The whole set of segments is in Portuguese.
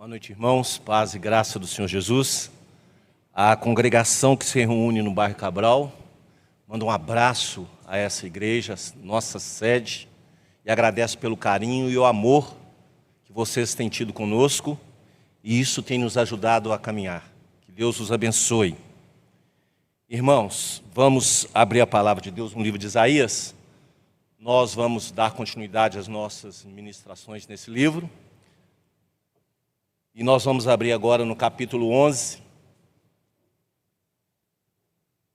Boa noite, irmãos. Paz e graça do Senhor Jesus. A congregação que se reúne no bairro Cabral, manda um abraço a essa igreja, nossa sede, e agradece pelo carinho e o amor que vocês têm tido conosco, e isso tem nos ajudado a caminhar. Que Deus os abençoe. Irmãos, vamos abrir a palavra de Deus no livro de Isaías. Nós vamos dar continuidade às nossas ministrações nesse livro. E nós vamos abrir agora no capítulo 11.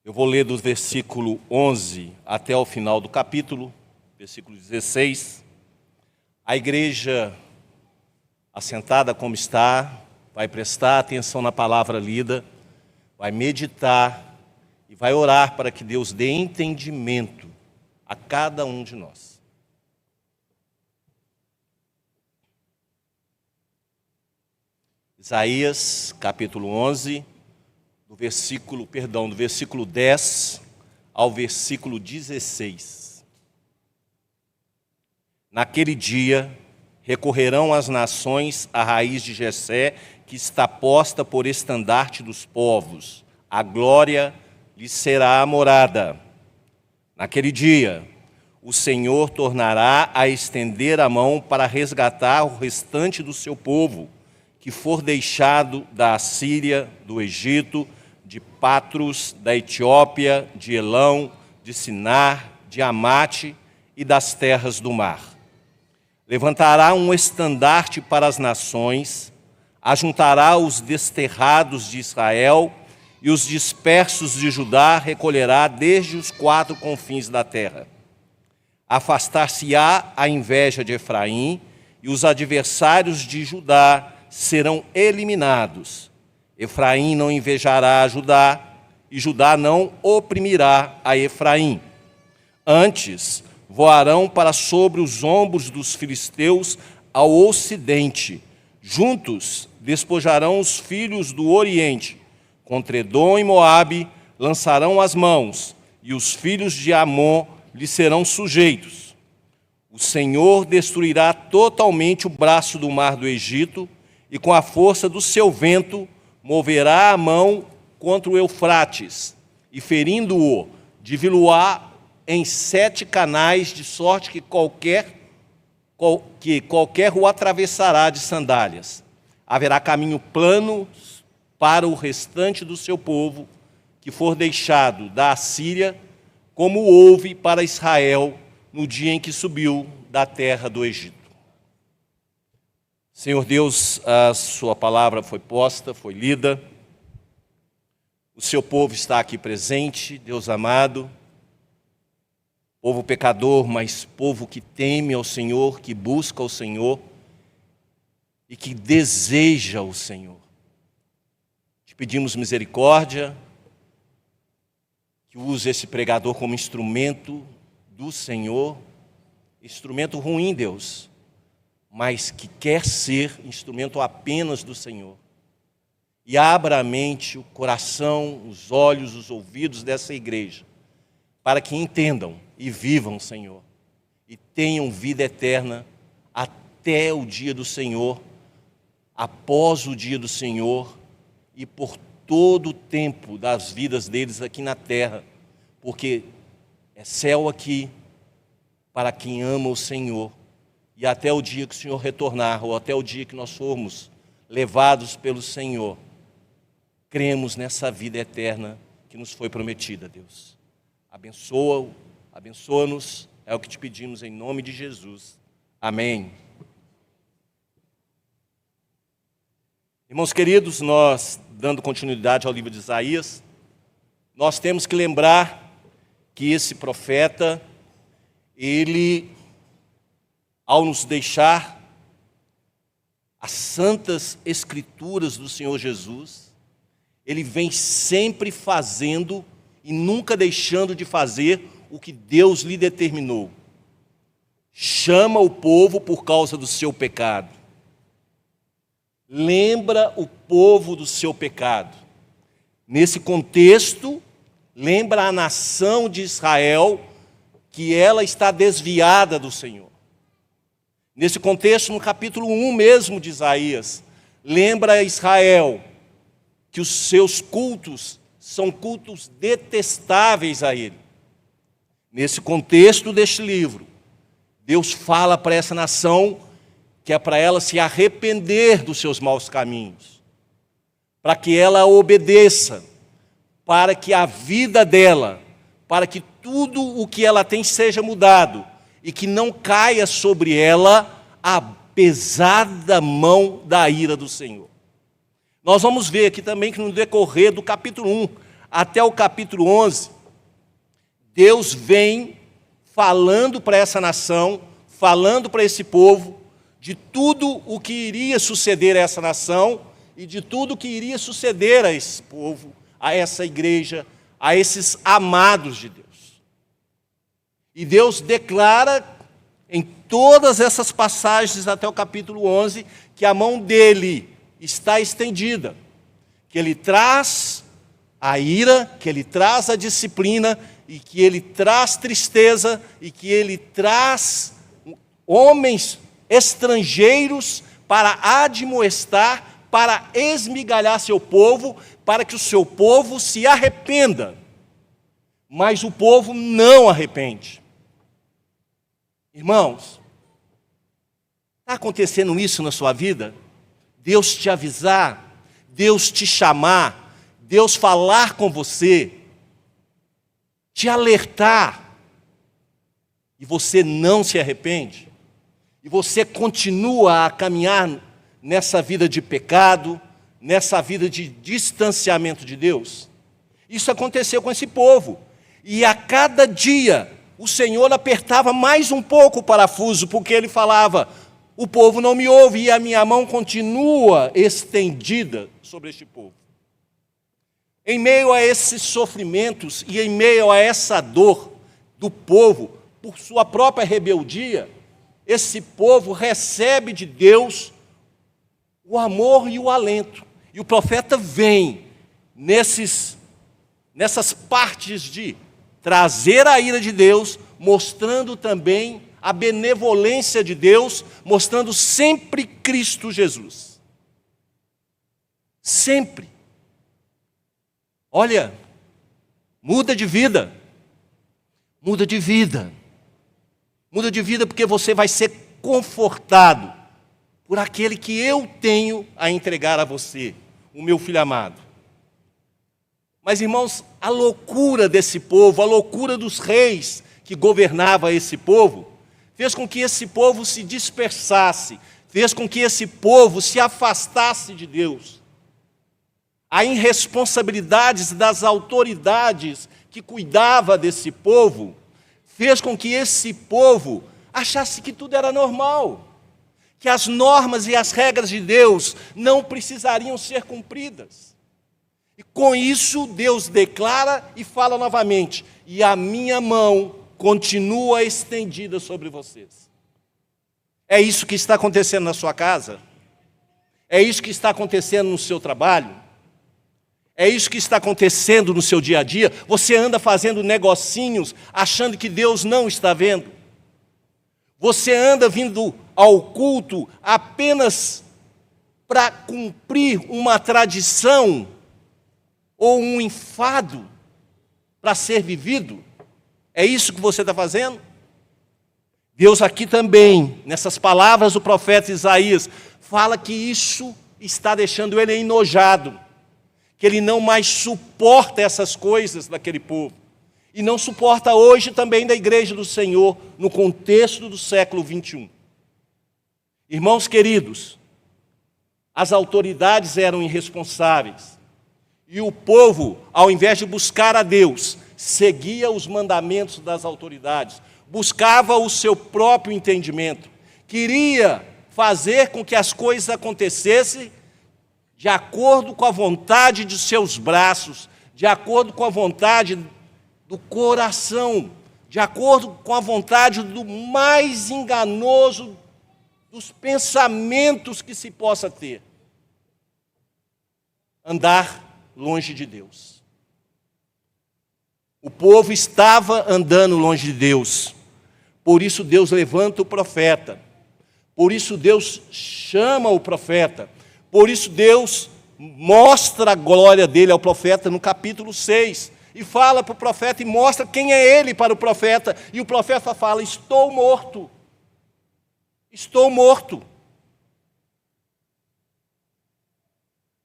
Eu vou ler do versículo 11 até o final do capítulo, versículo 16. A igreja, assentada como está, vai prestar atenção na palavra lida, vai meditar e vai orar para que Deus dê entendimento a cada um de nós. Isaías, capítulo 11, do versículo 10 ao versículo 16. Naquele dia, recorrerão as nações à raiz de Jessé, que está posta por estandarte dos povos. A glória lhe será a morada. Naquele dia, o Senhor tornará a estender a mão para resgatar o restante do seu povo, que for deixado da Assíria, do Egito, de Patros, da Etiópia, de Elão, de Sinar, de Amate e das terras do mar. Levantará um estandarte para as nações, ajuntará os desterrados de Israel e os dispersos de Judá recolherá desde os quatro confins da terra. Afastar-se-á a inveja de Efraim e os adversários de Judá serão eliminados. Efraim não invejará a Judá, e Judá não oprimirá a Efraim. Antes, voarão para sobre os ombros dos filisteus ao ocidente. Juntos, despojarão os filhos do oriente. Contra Edom e Moabe lançarão as mãos, e os filhos de Amon lhe serão sujeitos. O Senhor destruirá totalmente o braço do mar do Egito, e com a força do seu vento moverá a mão contra o Eufrates, e ferindo-o, dividi-lo-á em 7 canais, de sorte que qualquer o atravessará de sandálias. Haverá caminho plano para o restante do seu povo, que for deixado da Assíria, como houve para Israel no dia em que subiu da terra do Egito. Senhor Deus, a sua palavra foi posta, foi lida. O seu povo está aqui presente, Deus amado. Povo pecador, mas povo que teme ao Senhor, que busca o Senhor e que deseja o Senhor. Te pedimos misericórdia, que use esse pregador como instrumento do Senhor, instrumento ruim, Deus, mas que quer ser instrumento apenas do Senhor. E abra a mente, o coração, os olhos, os ouvidos dessa igreja, para que entendam e vivam, Senhor, e tenham vida eterna até o dia do Senhor, após o dia do Senhor e por todo o tempo das vidas deles aqui na terra, porque é céu aqui para quem ama o Senhor. E até o dia que o Senhor retornar, ou até o dia que nós formos levados pelo Senhor, cremos nessa vida eterna que nos foi prometida, Deus. Abençoa-nos, é o que te pedimos em nome de Jesus. Amém. Irmãos queridos, nós, dando continuidade ao livro de Isaías, nós temos que lembrar que esse profeta, ele, ao nos deixar as santas escrituras do Senhor Jesus, ele vem sempre fazendo e nunca deixando de fazer o que Deus lhe determinou. Chama o povo por causa do seu pecado. Lembra o povo do seu pecado. Nesse contexto, lembra a nação de Israel que ela está desviada do Senhor. Nesse contexto, no capítulo 1 mesmo de Isaías, lembra a Israel que os seus cultos são cultos detestáveis a ele. Nesse contexto deste livro, Deus fala para essa nação que é para ela se arrepender dos seus maus caminhos, para que ela obedeça, para que a vida dela, para que tudo o que ela tem seja mudado e que não caia sobre ela a pesada mão da ira do Senhor. Nós vamos ver aqui também que no decorrer do capítulo 1 até o capítulo 11, Deus vem falando para essa nação, falando para esse povo, de tudo o que iria suceder a essa nação e de tudo o que iria suceder a esse povo, a essa igreja, a esses amados de Deus. E Deus declara em todas essas passagens até o capítulo 11 que a mão dele está estendida, que ele traz a ira, que ele traz a disciplina e que ele traz tristeza e que ele traz homens estrangeiros para admoestar, para esmigalhar seu povo, para que o seu povo se arrependa. Mas o povo não arrepende. Irmãos, está acontecendo isso na sua vida? Deus te avisar, Deus te chamar, Deus falar com você, te alertar, e você não se arrepende? E você continua a caminhar nessa vida de pecado, nessa vida de distanciamento de Deus? Isso aconteceu com esse povo. E a cada dia o Senhor apertava mais um pouco o parafuso, porque ele falava: o povo não me ouve e a minha mão continua estendida sobre este povo. Em meio a esses sofrimentos e em meio a essa dor do povo, por sua própria rebeldia, esse povo recebe de Deus o amor e o alento. E o profeta vem nessas partes de trazer a ira de Deus, mostrando também a benevolência de Deus, mostrando sempre Cristo Jesus. Sempre. Olha, muda de vida. Muda de vida. Muda de vida porque você vai ser confortado por aquele que eu tenho a entregar a você, o meu filho amado. Mas, irmãos, a loucura desse povo, a loucura dos reis que governavam esse povo, fez com que esse povo se dispersasse, fez com que esse povo se afastasse de Deus. A irresponsabilidade das autoridades que cuidavam desse povo fez com que esse povo achasse que tudo era normal, que as normas e as regras de Deus não precisariam ser cumpridas. E com isso Deus declara e fala novamente: e a minha mão continua estendida sobre vocês. É isso que está acontecendo na sua casa? É isso que está acontecendo no seu trabalho? É isso que está acontecendo no seu dia a dia? Você anda fazendo negocinhos achando que Deus não está vendo? Você anda vindo ao culto apenas para cumprir uma tradição ou um enfado para ser vivido? É isso que você está fazendo? Deus aqui também, nessas palavras do profeta Isaías, fala que isso está deixando ele enojado, que ele não mais suporta essas coisas daquele povo. E não suporta hoje também da igreja do Senhor, no contexto do século 21. Irmãos queridos, as autoridades eram irresponsáveis. E o povo, ao invés de buscar a Deus, seguia os mandamentos das autoridades, buscava o seu próprio entendimento, queria fazer com que as coisas acontecessem de acordo com a vontade de seus braços, de acordo com a vontade do coração, de acordo com a vontade do mais enganoso dos pensamentos que se possa ter. Andar longe de Deus. O povo estava andando longe de Deus. Por isso Deus levanta o profeta. Por isso Deus chama o profeta. Por isso Deus mostra a glória dele ao profeta no capítulo 6. E fala para o profeta e mostra quem é ele para o profeta. E o profeta fala: estou morto. Estou morto.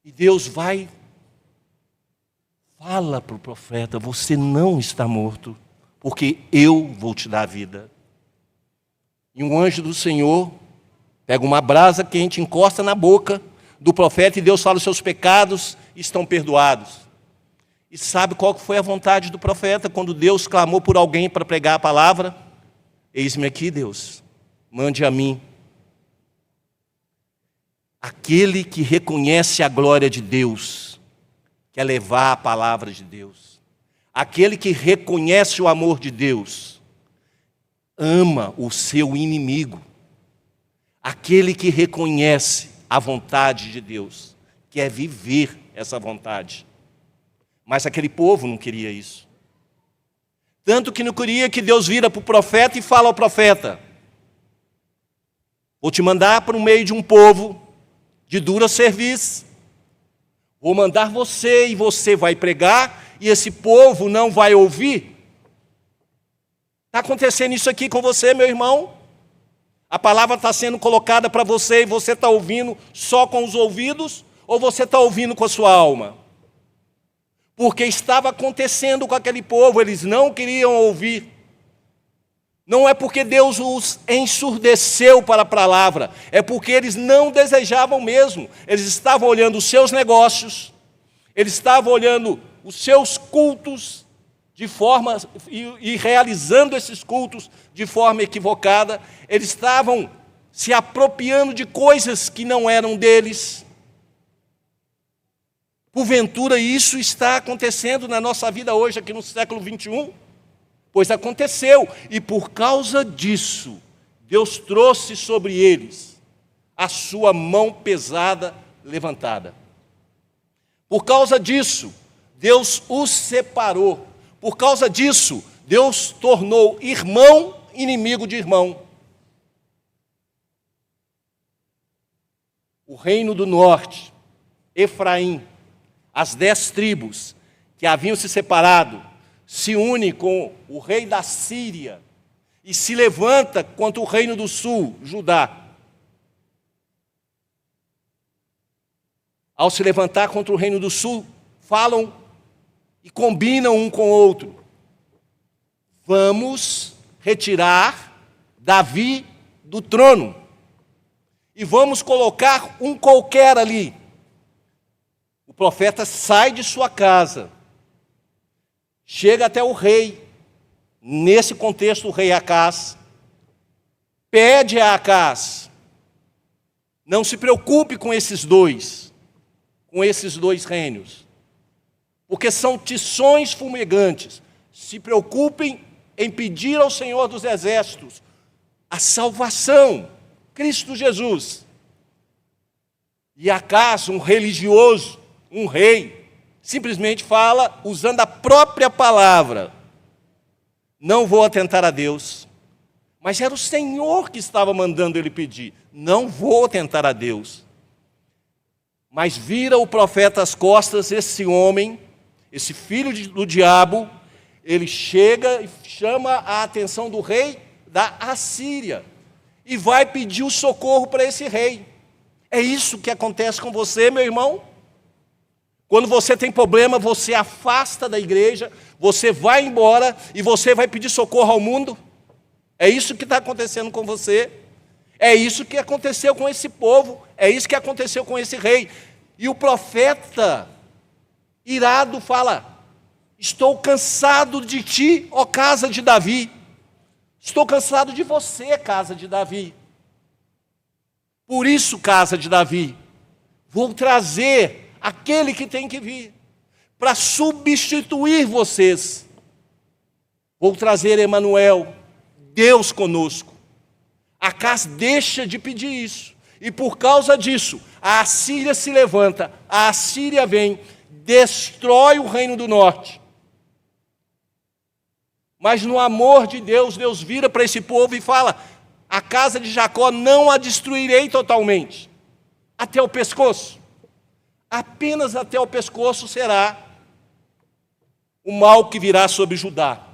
E Deus fala para o profeta: você não está morto, porque eu vou te dar a vida. E um anjo do Senhor pega uma brasa quente, encosta na boca do profeta, e Deus fala: os seus pecados estão perdoados. E sabe qual foi a vontade do profeta quando Deus clamou por alguém para pregar a palavra? Eis-me aqui, Deus, mande a mim. Aquele que reconhece a glória de Deus, quer levar a palavra de Deus. Aquele que reconhece o amor de Deus, ama o seu inimigo. Aquele que reconhece a vontade de Deus, quer viver essa vontade. Mas aquele povo não queria isso. Tanto que não queria que Deus vira para o profeta e fala ao profeta: vou te mandar para o meio de um povo de dura serviço. Vou mandar você e você vai pregar e esse povo não vai ouvir. Está acontecendo isso aqui com você, meu irmão? A palavra está sendo colocada para você e você está ouvindo só com os ouvidos ou você está ouvindo com a sua alma? Porque estava acontecendo com aquele povo, eles não queriam ouvir. Não é porque Deus os ensurdeceu para a palavra, é porque eles não desejavam mesmo. Eles estavam olhando os seus negócios, eles estavam olhando os seus cultos de forma e realizando esses cultos de forma equivocada. Eles estavam se apropriando de coisas que não eram deles. Porventura, isso está acontecendo na nossa vida hoje, aqui no século 21? Pois aconteceu, e por causa disso, Deus trouxe sobre eles a sua mão pesada levantada. Por causa disso, Deus os separou. Por causa disso, Deus tornou irmão inimigo de irmão. O reino do norte, Efraim, as 10 tribos que haviam se separado, se une com o rei da Síria e se levanta contra o reino do sul, Judá. Ao se levantar contra o reino do sul, falam e combinam um com o outro: vamos retirar Davi do trono e vamos colocar um qualquer ali. O profeta sai de sua casa, chega até o rei, nesse contexto o rei Acaz, pede a Acaz: não se preocupe com esses dois reinos, porque são tições fumegantes. Se preocupem em pedir ao Senhor dos Exércitos a salvação, Cristo Jesus. E Acaz, um religioso, um rei, simplesmente fala, usando a própria palavra: não vou atentar a Deus. Mas era o Senhor que estava mandando ele pedir: não vou atentar a Deus. Mas vira o profeta às costas, esse homem, esse filho do diabo, ele chega e chama a atenção do rei da Assíria e vai pedir o socorro para esse rei. É isso que acontece com você, meu irmão? Quando você tem problema, você afasta da igreja, você vai embora e você vai pedir socorro ao mundo. É isso que está acontecendo com você. É isso que aconteceu com esse povo. É isso que aconteceu com esse rei. E o profeta, irado, fala: estou cansado de ti, ó casa de Davi. Estou cansado de você, casa de Davi. Por isso, casa de Davi, vou trazer aquele que tem que vir para substituir vocês. Vou trazer Emanuel, Deus conosco. Acaz deixa de pedir isso. E por causa disso, a Assíria se levanta, a Assíria vem, destrói o reino do norte. Mas no amor de Deus, Deus vira para esse povo e fala: a casa de Jacó não a destruirei totalmente. até o pescoço. Apenas até o pescoço será o mal que virá sobre Judá.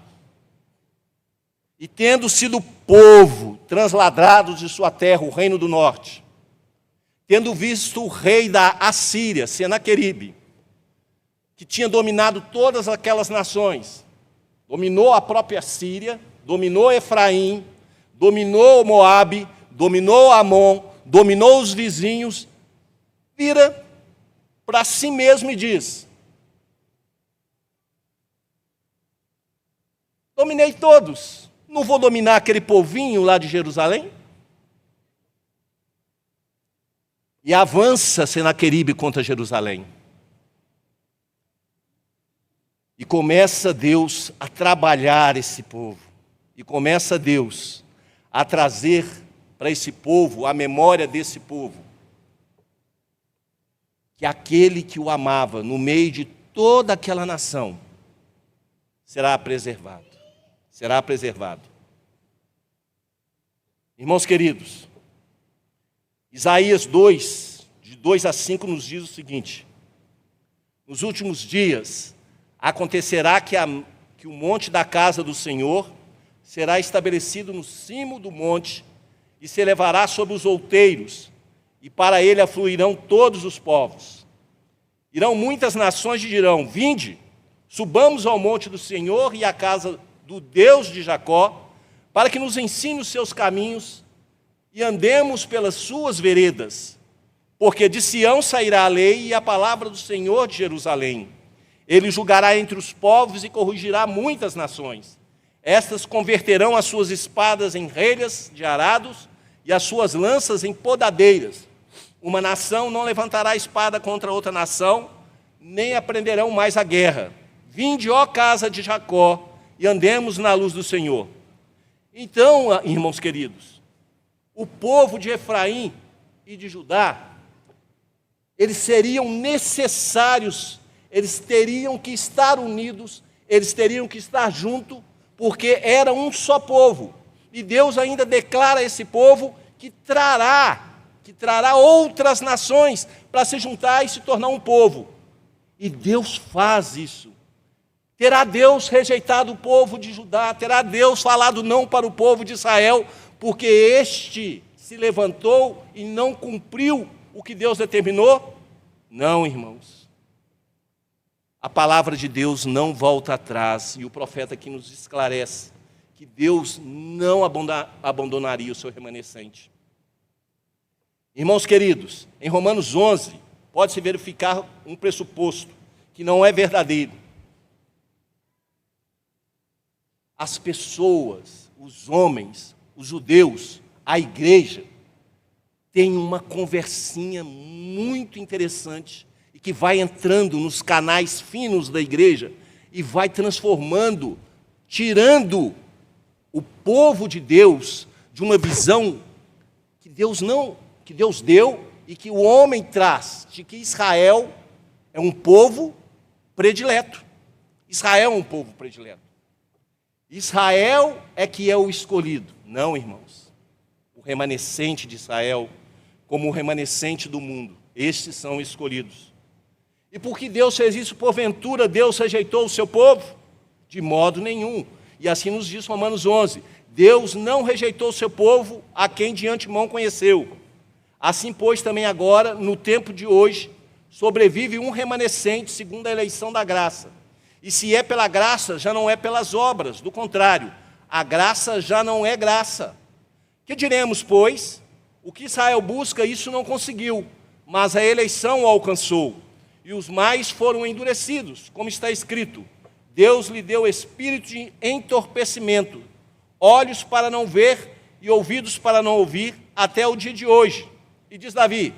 E tendo sido povo transladrado de sua terra, o reino do norte, tendo visto o rei da Assíria, Senaqueribe, que tinha dominado todas aquelas nações, dominou a própria Síria, dominou Efraim, dominou Moabe, dominou Amon, dominou os vizinhos, vira para si mesmo e diz: dominei todos, não vou dominar aquele povinho lá de Jerusalém? E avança Senaqueribe contra Jerusalém. E começa Deus a trabalhar esse povo. E começa Deus a trazer para esse povo, a memória desse povo, que aquele que o amava no meio de toda aquela nação será preservado. Será preservado. Irmãos queridos, Isaías 2, de 2 a 5, nos diz o seguinte: nos últimos dias acontecerá que o monte da casa do Senhor será estabelecido no cimo do monte e se elevará sobre os outeiros, e para ele afluirão todos os povos. Irão muitas nações e dirão: vinde, subamos ao monte do Senhor e à casa do Deus de Jacó, para que nos ensine os seus caminhos e andemos pelas suas veredas. Porque de Sião sairá a lei e a palavra do Senhor de Jerusalém. Ele julgará entre os povos e corrigirá muitas nações. Estas converterão as suas espadas em relhas de arados e as suas lanças em podadeiras. Uma nação não levantará espada contra outra nação, nem aprenderão mais a guerra. Vinde, ó casa de Jacó, e andemos na luz do Senhor. Então, irmãos queridos, o povo de Efraim e de Judá, eles seriam necessários, eles teriam que estar unidos, eles teriam que estar juntos, porque era um só povo. E Deus ainda declara a esse povo que trará outras nações para se juntar e se tornar um povo. E Deus faz isso. Terá Deus rejeitado o povo de Judá? Terá Deus falado não para o povo de Israel, porque este se levantou e não cumpriu o que Deus determinou? Não, irmãos. A palavra de Deus não volta atrás, e o profeta aqui nos esclarece que Deus não abandonaria o seu remanescente. Irmãos queridos, em Romanos 11, pode-se verificar um pressuposto que não é verdadeiro. As pessoas, os homens, os judeus, a igreja, têm uma conversinha muito interessante e que vai entrando nos canais finos da igreja e vai transformando, tirando o povo de Deus de uma visão que Deus deu e que o homem traz, de que Israel é um povo predileto. Israel é um povo predileto. Israel é que é o escolhido. Não, irmãos. O remanescente de Israel, como o remanescente do mundo, estes são escolhidos. E por que Deus fez isso? Porventura Deus rejeitou o seu povo? De modo nenhum. E assim nos diz Romanos 11. Deus não rejeitou o seu povo, a quem de antemão conheceu. Assim, pois, também agora, no tempo de hoje, sobrevive um remanescente segundo a eleição da graça. E se é pela graça, já não é pelas obras. Do contrário, a graça já não é graça. Que diremos, pois? O que Israel busca, isso não conseguiu, mas a eleição o alcançou. E os mais foram endurecidos, como está escrito: Deus lhe deu espírito de entorpecimento, olhos para não ver e ouvidos para não ouvir, até o dia de hoje. E diz Davi: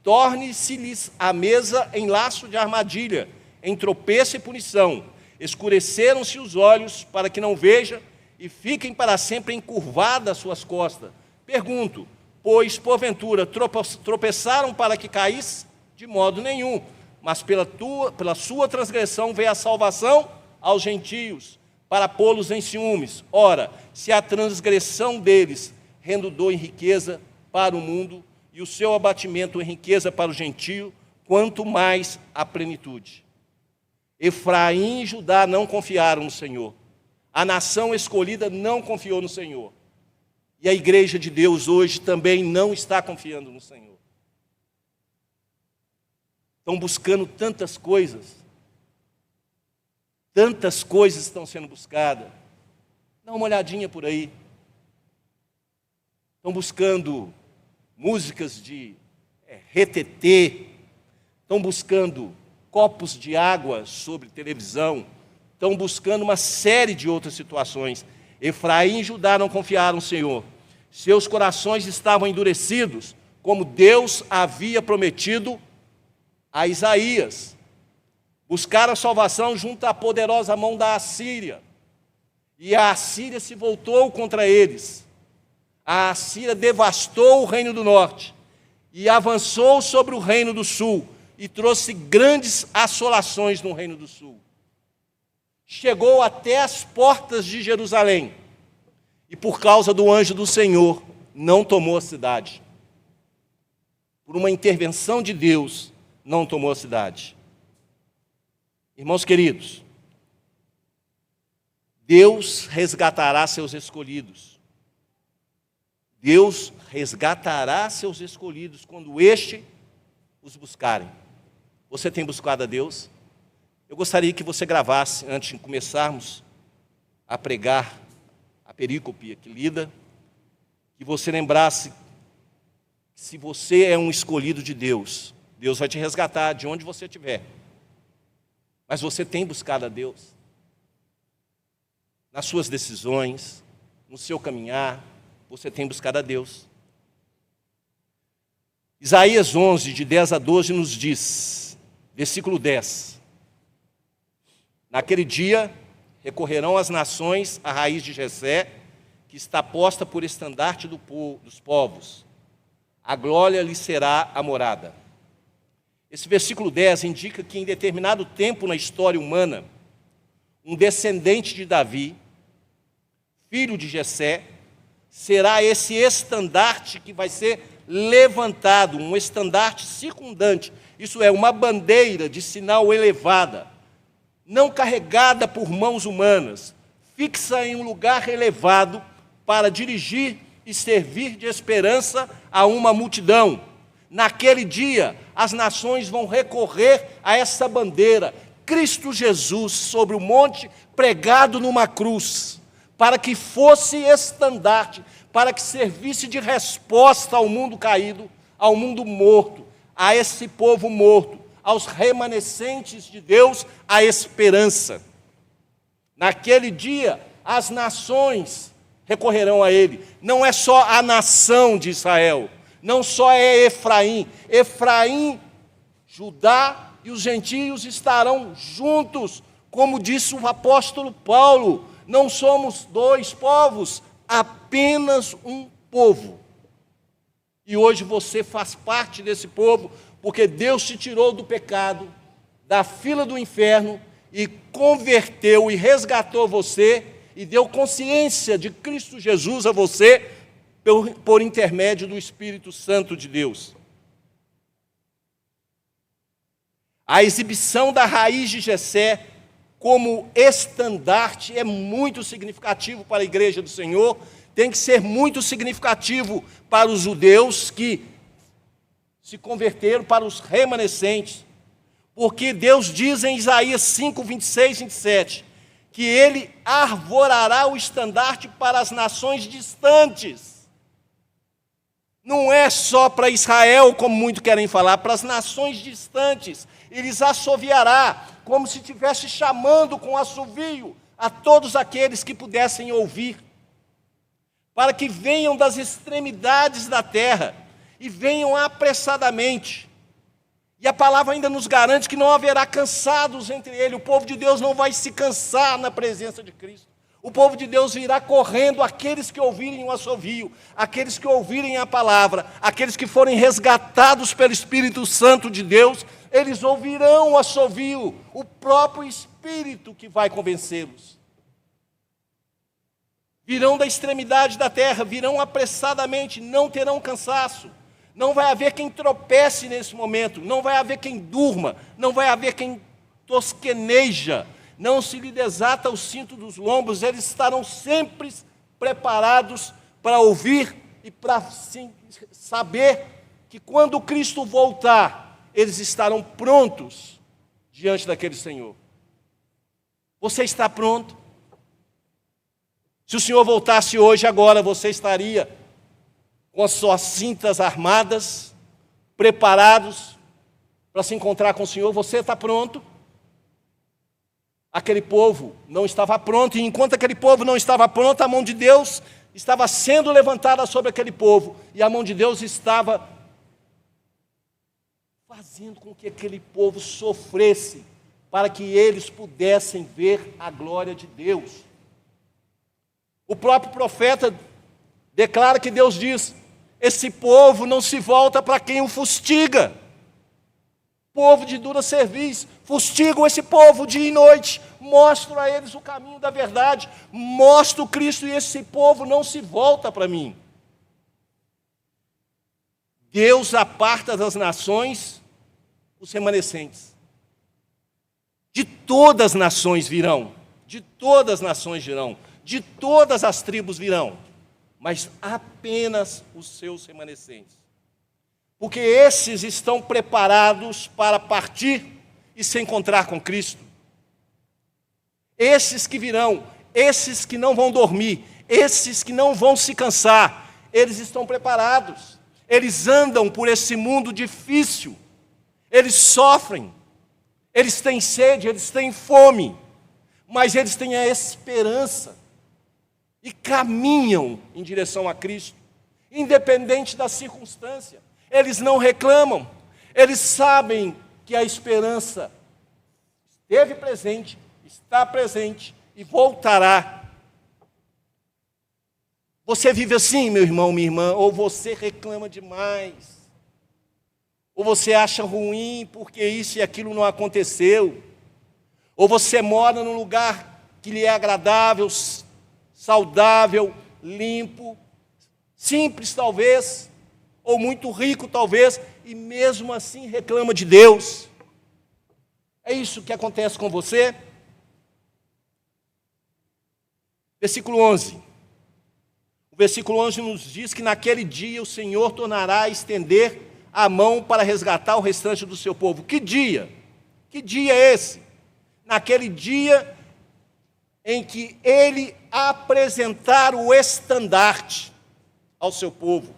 torne-se-lhes a mesa em laço de armadilha, em tropeço e punição. Escureceram-se os olhos para que não veja, e fiquem para sempre encurvadas as suas costas. Pergunto, pois porventura tropeçaram para que caísse? De modo nenhum, mas pela sua transgressão veio a salvação aos gentios, para pô-los em ciúmes. Ora, se a transgressão deles redundou em riqueza para o mundo, e o seu abatimento em riqueza para o gentio, quanto mais a plenitude. Efraim e Judá não confiaram no Senhor. A nação escolhida não confiou no Senhor. E a igreja de Deus hoje também não está confiando no Senhor. Estão buscando tantas coisas estão sendo buscadas. Dá uma olhadinha por aí. Estão buscando músicas de retetê, estão buscando copos de água sobre televisão, estão buscando uma série de outras situações. Efraim e Judá não confiaram no Senhor. Seus corações estavam endurecidos, como Deus havia prometido a Isaías. Buscaram a salvação junto à poderosa mão da Assíria. E a Assíria se voltou contra eles. A Assíria devastou o reino do norte e avançou sobre o reino do sul e trouxe grandes assolações no reino do sul. Chegou até as portas de Jerusalém e, por causa do anjo do Senhor, não tomou a cidade. Por uma intervenção de Deus, não tomou a cidade. Irmãos queridos, Deus resgatará seus escolhidos. Deus resgatará seus escolhidos quando os buscarem. Você tem buscado a Deus? Eu gostaria que você gravasse, antes de começarmos a pregar a perícope aqui lida, que você lembrasse que se você é um escolhido de Deus, Deus vai te resgatar de onde você estiver. Mas você tem buscado a Deus? Nas suas decisões, no seu caminhar, você tem buscado a Deus. Isaías 11, de 10 a 12, nos diz, versículo 10, naquele dia recorrerão as nações à raiz de Jessé, que está posta por estandarte dos povos. A glória lhe será a morada. Esse versículo 10 indica que em determinado tempo na história humana, um descendente de Davi, filho de Jessé, será esse estandarte que vai ser levantado, um estandarte circundante, isso é, uma bandeira de sinal elevada, não carregada por mãos humanas, fixa em um lugar elevado para dirigir e servir de esperança a uma multidão. Naquele dia, as nações vão recorrer a essa bandeira, Cristo Jesus, sobre o monte, pregado numa cruz, para que fosse estandarte, para que servisse de resposta ao mundo caído, ao mundo morto, a esse povo morto, aos remanescentes de Deus, a esperança. Naquele dia, as nações recorrerão a ele. Não é só a nação de Israel, não só é Efraim. Efraim, Judá e os gentios estarão juntos, como disse o apóstolo Paulo. Não somos dois povos, apenas um povo. E hoje você faz parte desse povo, porque Deus te tirou do pecado, da fila do inferno, e converteu e resgatou você, e deu consciência de Cristo Jesus a você, por intermédio do Espírito Santo de Deus. A exibição da raiz de Jessé como estandarte é muito significativo para a igreja do Senhor, tem que ser muito significativo para os judeus que se converteram, para os remanescentes, porque Deus diz em Isaías 5, 26 e 27, que ele arvorará o estandarte para as nações distantes. Não é só para Israel, como muitos querem falar, para as nações distantes. Eles assoviará, como se estivesse chamando com assovio a todos aqueles que pudessem ouvir, para que venham das extremidades da terra e venham apressadamente. E a palavra ainda nos garante que não haverá cansados entre eles. O povo de Deus não vai se cansar na presença de Cristo. O povo de Deus virá correndo, aqueles que ouvirem o assovio, aqueles que ouvirem a palavra, aqueles que forem resgatados pelo Espírito Santo de Deus, eles ouvirão o assovio, o próprio Espírito que vai convencê-los. Virão da extremidade da terra, virão apressadamente, não terão cansaço, Não vai haver quem tropece nesse momento, não vai haver quem durma, não vai haver quem tosqueneja, não se lhe desata o cinto dos lombos, eles estarão sempre preparados para ouvir e para saber que quando Cristo voltar, eles estarão prontos diante daquele Senhor. Você está pronto? Se o Senhor voltasse hoje, agora, você estaria com as suas cintas armadas, preparados para se encontrar com o Senhor? Você está pronto? Aquele povo não estava pronto, e enquanto aquele povo não estava pronto, a mão de Deus estava sendo levantada sobre aquele povo, e a mão de Deus estava fazendo com que aquele povo sofresse, para que eles pudessem ver a glória de Deus. O próprio profeta declara que Deus diz: esse povo não se volta para quem o fustiga. Povo de dura cerviz, fustigo esse povo dia e noite, mostro a eles o caminho da verdade, mostro Cristo, e esse povo não se volta para mim. Deus aparta das nações os remanescentes. De todas as nações virão, de todas as nações virão, de todas as tribos virão, mas apenas os seus remanescentes. Porque esses estão preparados para partir e se encontrar com Cristo. Esses que virão, esses que não vão dormir, esses que não vão se cansar, eles estão preparados. Eles andam por esse mundo difícil, eles sofrem, eles têm sede, eles têm fome, mas eles têm a esperança e caminham em direção a Cristo, independente da circunstância. Eles não reclamam, eles sabem que a esperança esteve presente, está presente e voltará. Você vive assim, meu irmão, minha irmã, ou você reclama demais, ou você acha ruim porque isso e aquilo não aconteceu, ou você mora num lugar que lhe é agradável, saudável, limpo, simples talvez, ou muito rico talvez, e mesmo assim reclama de Deus. É isso que acontece com você? Versículo 11. O versículo 11 nos diz que naquele dia o Senhor tornará a estender a mão para resgatar o restante do seu povo. Que dia? Que dia é esse? Naquele dia em que ele apresentar o estandarte ao seu povo.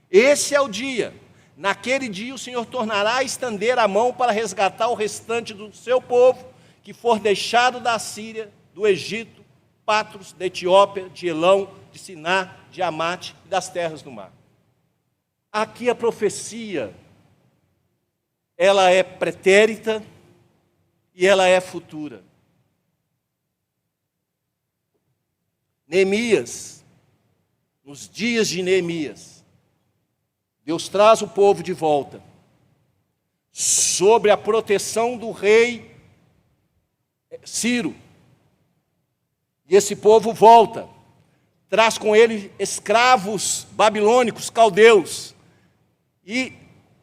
Esse é o dia. Naquele dia o Senhor tornará a estender a mão para resgatar o restante do seu povo, que for deixado da Síria, do Egito, Patros, da Etiópia, de Elão, de Siná, de Amate e das terras do mar. Aqui a profecia, ela é pretérita e ela é futura. Neemias, nos dias de Neemias, Deus traz o povo de volta, sobre a proteção do rei Ciro. E esse povo volta, traz com ele escravos babilônicos, caldeus, e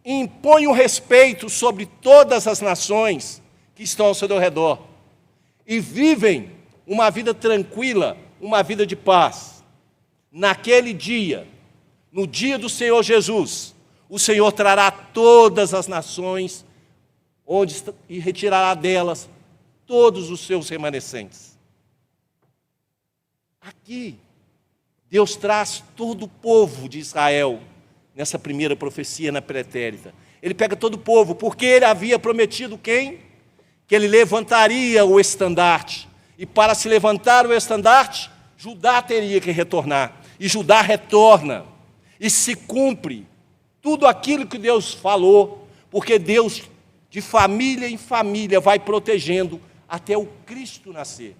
impõe o respeito sobre todas as nações que estão ao seu redor. E vivem uma vida tranquila, uma vida de paz. Naquele dia, no dia do Senhor Jesus, o Senhor trará todas as nações e retirará delas todos os seus remanescentes. Aqui, Deus traz todo o povo de Israel, nessa primeira profecia na pretérita. Ele pega todo o povo, porque ele havia prometido quem? Que ele levantaria o estandarte. E para se levantar o estandarte, Judá teria que retornar. E Judá retorna. E se cumpre tudo aquilo que Deus falou, porque Deus, de família em família, vai protegendo até o Cristo nascer.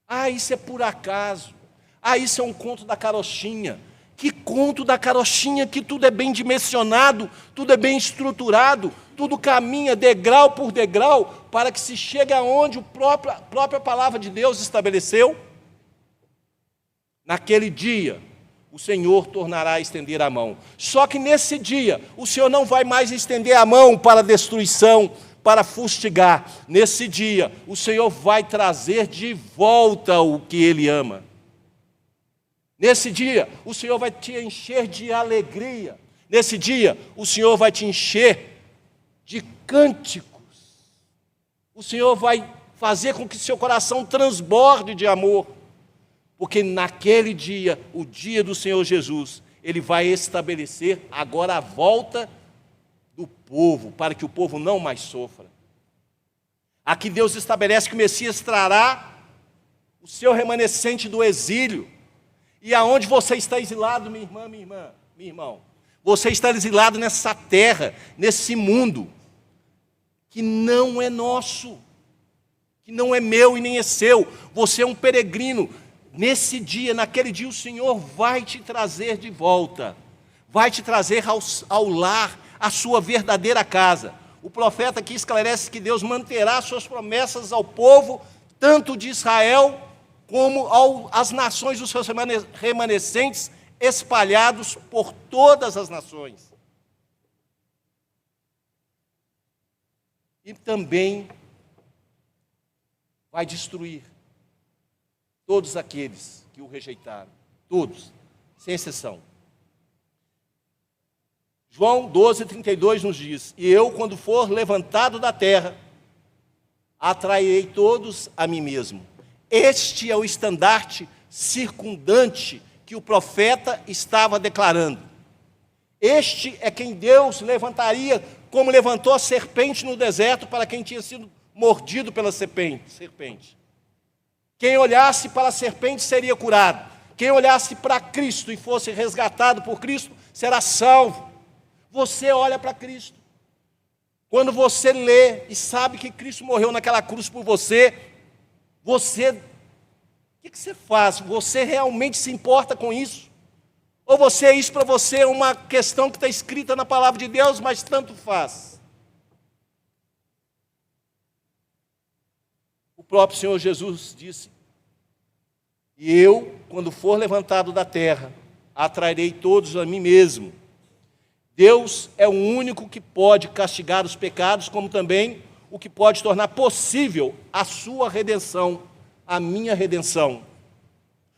Ah, isso é por acaso. Ah, isso é um conto da carochinha. Que conto da carochinha, que tudo é bem dimensionado, tudo é bem estruturado, tudo caminha degrau por degrau, para que se chegue aonde a própria palavra de Deus estabeleceu. Naquele dia, o Senhor tornará a estender a mão. Só que nesse dia, o Senhor não vai mais estender a mão para a destruição, para fustigar. Nesse dia, o Senhor vai trazer de volta o que Ele ama. Nesse dia, o Senhor vai te encher de alegria. Nesse dia, o Senhor vai te encher de cânticos. O Senhor vai fazer com que seu coração transborde de amor. Porque naquele dia, o dia do Senhor Jesus, Ele vai estabelecer agora a volta do povo, para que o povo não mais sofra. Aqui Deus estabelece que o Messias trará o seu remanescente do exílio. E aonde você está exilado, minha irmã, meu irmão? Você está exilado nessa terra, nesse mundo, que não é nosso, que não é meu e nem é seu. Você é um peregrino. Nesse dia, naquele dia, o Senhor vai te trazer de volta, vai te trazer ao lar, à sua verdadeira casa. O profeta aqui esclarece que Deus manterá suas promessas ao povo, tanto de Israel, como às nações dos seus remanescentes, espalhados por todas as nações. E também vai destruir todos aqueles que o rejeitaram, todos, sem exceção. João 12:32 nos diz: e eu, quando for levantado da terra, atrairei todos a mim mesmo. Este é o estandarte circundante que o profeta estava declarando. Este é quem Deus levantaria, como levantou a serpente no deserto para quem tinha sido mordido pela serpente. Quem olhasse para a serpente seria curado. Quem olhasse para Cristo e fosse resgatado por Cristo será salvo. Você olha para Cristo. Quando você lê e sabe que Cristo morreu naquela cruz por você, o que você faz? Você realmente se importa com isso? Ou isso para você é uma questão que está escrita na palavra de Deus, mas tanto faz? O próprio Senhor Jesus disse: e eu, quando for levantado da terra, atrairei todos a mim mesmo. Deus é o único que pode castigar os pecados, como também o que pode tornar possível a sua redenção, a minha redenção.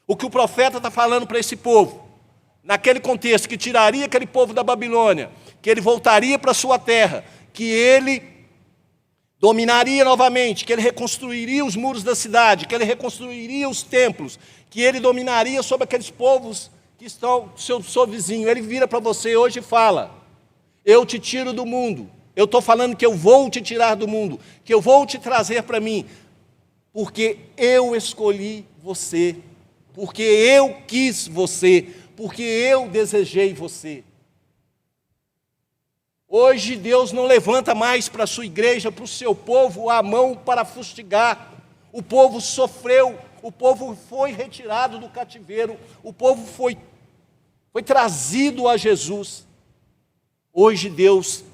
O que o profeta está falando para esse povo, naquele contexto, que tiraria aquele povo da Babilônia, que ele voltaria para a sua terra, que ele dominaria novamente, que ele reconstruiria os muros da cidade, que ele reconstruiria os templos, que ele dominaria sobre aqueles povos que estão seu vizinho. Ele vira para você hoje e fala: eu te tiro do mundo. Eu estou falando que eu vou te tirar do mundo, que eu vou te trazer para mim, porque eu escolhi você, porque eu quis você, porque eu desejei você. Hoje Deus não levanta mais para a sua igreja, para o seu povo, a mão para fustigar. O povo sofreu, o povo foi retirado do cativeiro, o povo foi trazido a Jesus. Hoje Deus,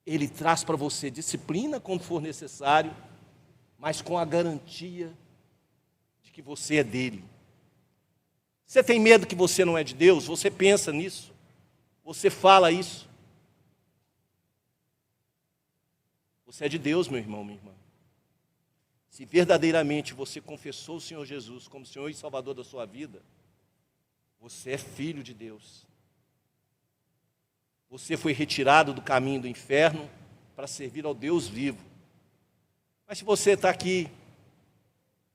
Ele traz para você disciplina quando for necessário, mas com a garantia de que você é dele. Você tem medo que você não é de Deus? Você pensa nisso? Você fala isso? Você é de Deus, meu irmão, minha irmã. Se verdadeiramente você confessou o Senhor Jesus como Senhor e Salvador da sua vida, você é filho de Deus. Você foi retirado do caminho do inferno para servir ao Deus vivo. Mas se você está aqui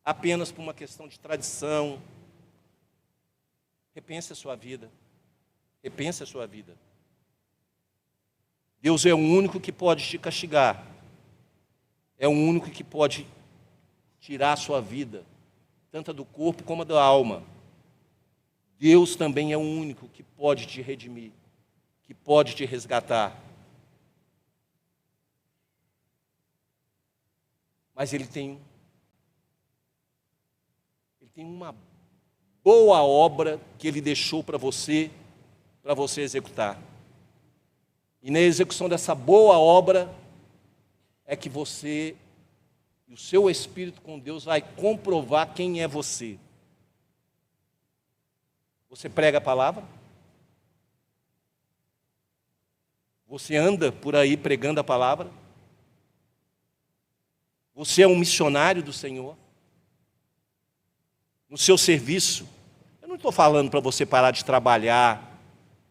apenas por uma questão de tradição, repense a sua vida. Repense a sua vida. Deus é o único que pode te castigar. É o único que pode tirar a sua vida, tanto do corpo como da alma. Deus também é o único que pode te redimir, que pode te resgatar. Mas Ele tem uma boa obra que Ele deixou para você executar. E na execução dessa boa obra é que você e o seu espírito com Deus vai comprovar quem é você. Você prega a palavra? Você anda por aí pregando a palavra? Você é um missionário do Senhor? No seu serviço? Eu não estou falando para você parar de trabalhar,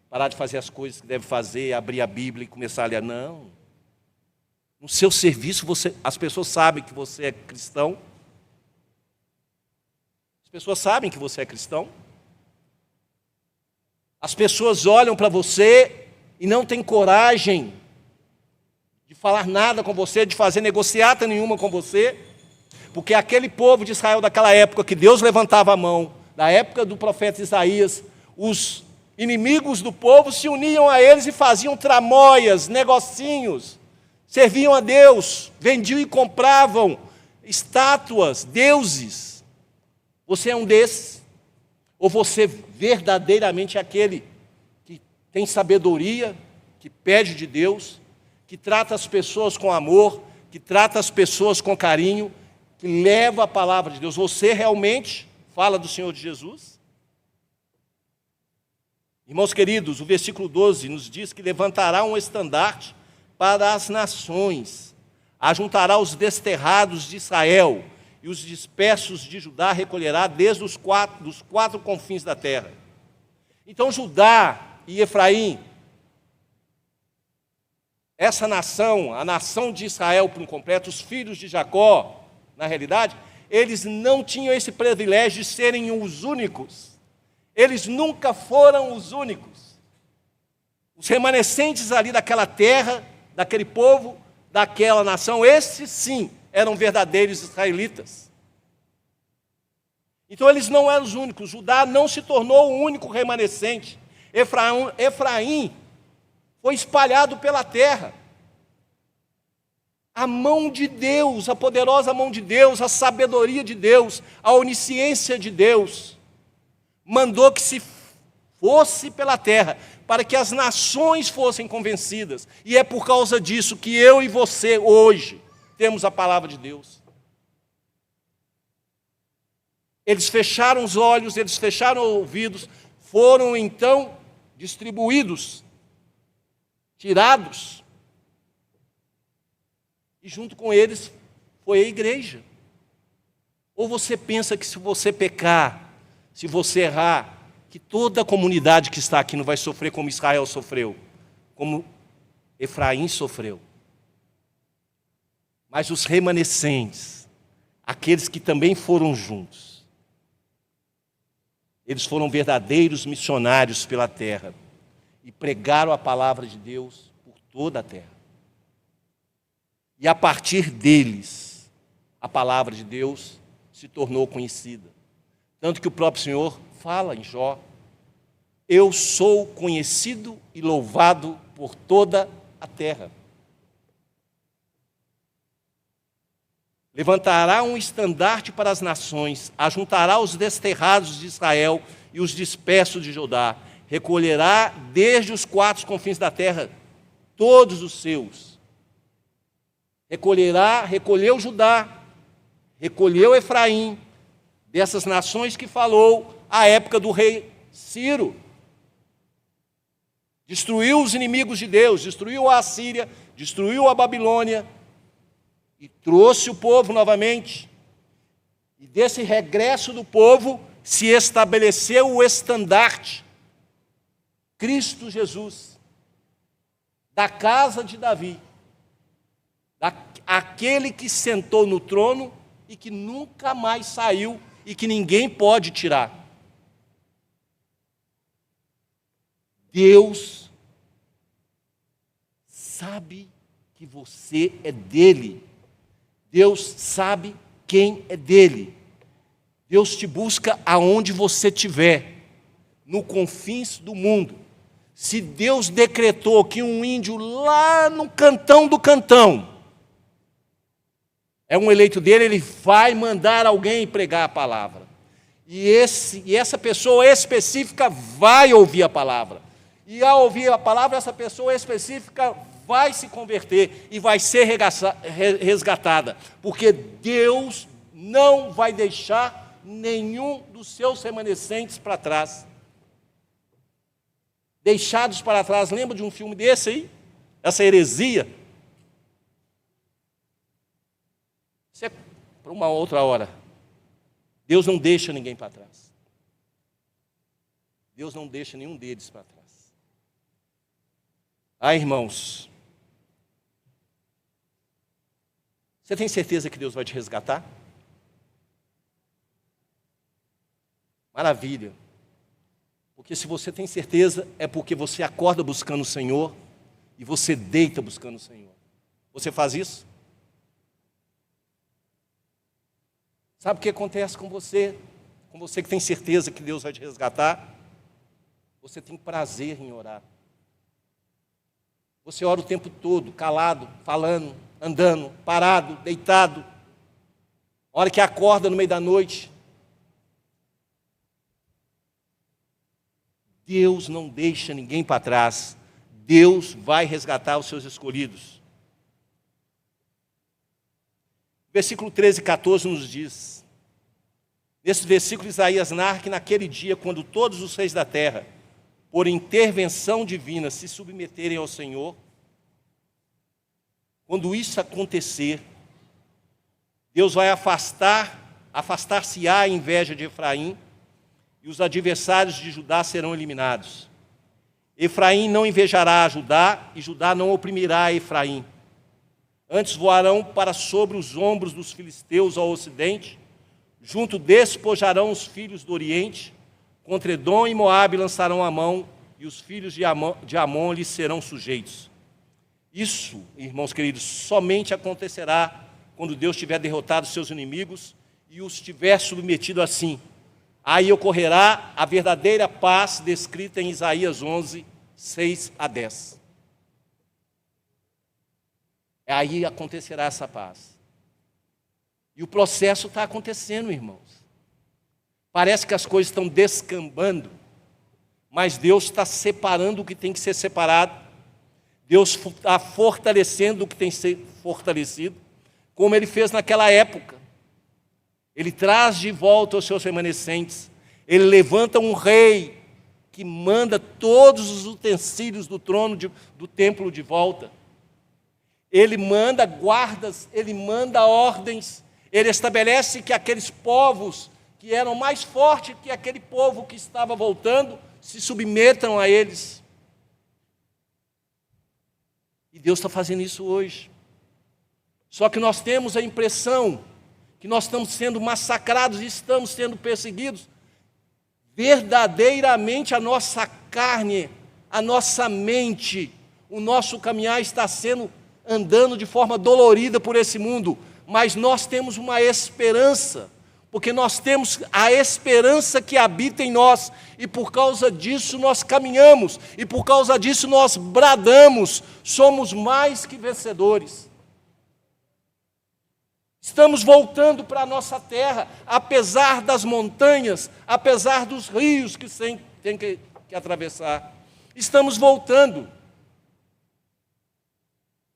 parar de fazer as coisas que deve fazer, abrir a Bíblia e começar a ler. Não. No seu serviço, as pessoas sabem que você é cristão? As pessoas sabem que você é cristão? As pessoas olham para você e não têm coragem de falar nada com você, de fazer negociata nenhuma com você, porque aquele povo de Israel daquela época, que Deus levantava a mão, na época do profeta Isaías, os inimigos do povo se uniam a eles e faziam tramóias, negocinhos, serviam a Deus, vendiam e compravam estátuas, deuses. Você é um desses? Ou você verdadeiramente é aquele que tem sabedoria, que pede de Deus, que trata as pessoas com amor, que trata as pessoas com carinho, que leva a palavra de Deus? Você realmente fala do Senhor Jesus? Irmãos queridos, o versículo 12 nos diz que levantará um estandarte para as nações, ajuntará os desterrados de Israel, e os dispersos de Judá recolherá desde dos quatro confins da terra. Então Judá e Efraim, essa nação, a nação de Israel por completo, os filhos de Jacó, na realidade, eles não tinham esse privilégio de serem os únicos. Eles nunca foram os únicos. Os remanescentes ali daquela terra, daquele povo, daquela nação, esses sim eram verdadeiros israelitas. Então eles não eram os únicos. Judá não se tornou o único remanescente. Efraim foi espalhado pela terra. A mão de Deus, a poderosa mão de Deus, a sabedoria de Deus, a onisciência de Deus, mandou que se fosse pela terra, para que as nações fossem convencidas. E é por causa disso que eu e você, hoje, temos a palavra de Deus. Eles fecharam os olhos, eles fecharam os ouvidos, foram então distribuídos, tirados, e junto com eles foi a igreja. Ou você pensa que se você pecar, se você errar, que toda a comunidade que está aqui não vai sofrer como Israel sofreu, como Efraim sofreu? Mas os remanescentes, aqueles que também foram juntos, eles foram verdadeiros missionários pela terra e pregaram a palavra de Deus por toda a terra. E a partir deles, a palavra de Deus se tornou conhecida. Tanto que o próprio Senhor fala em Jó: eu sou conhecido e louvado por toda a terra. Levantará um estandarte para as nações, ajuntará os desterrados de Israel e os dispersos de Judá, recolherá desde os quatro confins da terra todos os seus. Recolheu Judá, recolheu Efraim, dessas nações que falou à época do rei Ciro. Destruiu os inimigos de Deus, destruiu a Assíria, destruiu a Babilônia, e trouxe o povo novamente. E desse regresso do povo se estabeleceu o estandarte, Cristo Jesus, da casa de Davi, aquele que sentou no trono e que nunca mais saiu e que ninguém pode tirar. Deus sabe que você é dele. Deus sabe quem é dele. Deus te busca aonde você estiver, no confins do mundo. Se Deus decretou que um índio lá no cantão do cantão é um eleito dele, ele vai mandar alguém pregar a palavra. E essa pessoa específica vai ouvir a palavra. E ao ouvir a palavra, essa pessoa específica vai se converter e vai ser resgatada. Porque Deus não vai deixar nenhum dos seus remanescentes para trás. deixados para trás. Lembra de um filme desse aí? Essa heresia? Isso é para uma outra hora. Deus não deixa ninguém para trás. Deus não deixa nenhum deles para trás. Ah, irmãos, você tem certeza que Deus vai te resgatar? Maravilha. Porque se você tem certeza, é porque você acorda buscando o Senhor e você deita buscando o Senhor. Você faz isso? Sabe o que acontece com você? Com você que tem certeza que Deus vai te resgatar? Você tem prazer em orar. Você ora o tempo todo, calado, falando, andando, parado, deitado. A hora que acorda no meio da noite. Deus não deixa ninguém para trás. Deus vai resgatar os seus escolhidos. Versículo 13 e 14 nos diz. Nesse versículo, Isaías narra que naquele dia, quando todos os reis da terra, por intervenção divina, se submeterem ao Senhor, quando isso acontecer, Deus vai afastar-se-á a inveja de Efraim, e os adversários de Judá serão eliminados. Efraim não invejará a Judá, e Judá não oprimirá a Efraim. Antes voarão para sobre os ombros dos filisteus ao ocidente, junto despojarão os filhos do oriente, contra Edom e Moabe lançarão a mão, e os filhos de Amon lhes serão sujeitos. Isso, irmãos queridos, somente acontecerá quando Deus tiver derrotado seus inimigos e os tiver submetido assim. Aí ocorrerá a verdadeira paz descrita em Isaías 11, 6 a 10. Aí acontecerá essa paz. E o processo está acontecendo, irmãos. Parece que as coisas estão descambando, mas Deus está separando o que tem que ser separado. Deus está fortalecendo o que tem que ser fortalecido, como Ele fez naquela época. Ele traz de volta os seus remanescentes. Ele levanta um rei que manda todos os utensílios do trono do templo de volta. Ele manda guardas, ele manda ordens. Ele estabelece que aqueles povos que eram mais fortes que aquele povo que estava voltando se submetam a eles. E Deus está fazendo isso hoje. Só que nós temos a impressão que nós estamos sendo massacrados e estamos sendo perseguidos. Verdadeiramente a nossa carne, a nossa mente, o nosso caminhar está andando de forma dolorida por esse mundo, mas nós temos uma esperança, porque nós temos a esperança que habita em nós, e por causa disso nós caminhamos, e por causa disso nós bradamos, somos mais que vencedores. Estamos voltando para a nossa terra, apesar das montanhas, apesar dos rios que tem que atravessar. Estamos voltando.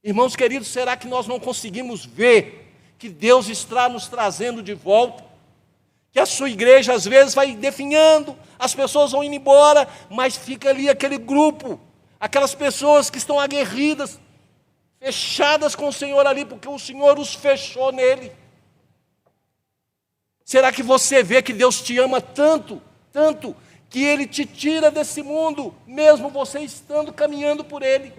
Irmãos queridos, será que nós não conseguimos ver que Deus está nos trazendo de volta? Que a sua igreja às vezes vai definhando, as pessoas vão indo embora, mas fica ali aquele grupo, aquelas pessoas que estão aguerridas, fechadas com o Senhor ali, porque o Senhor os fechou nele. Será que você vê que Deus te ama tanto, tanto, que Ele te tira desse mundo, mesmo você estando caminhando por Ele?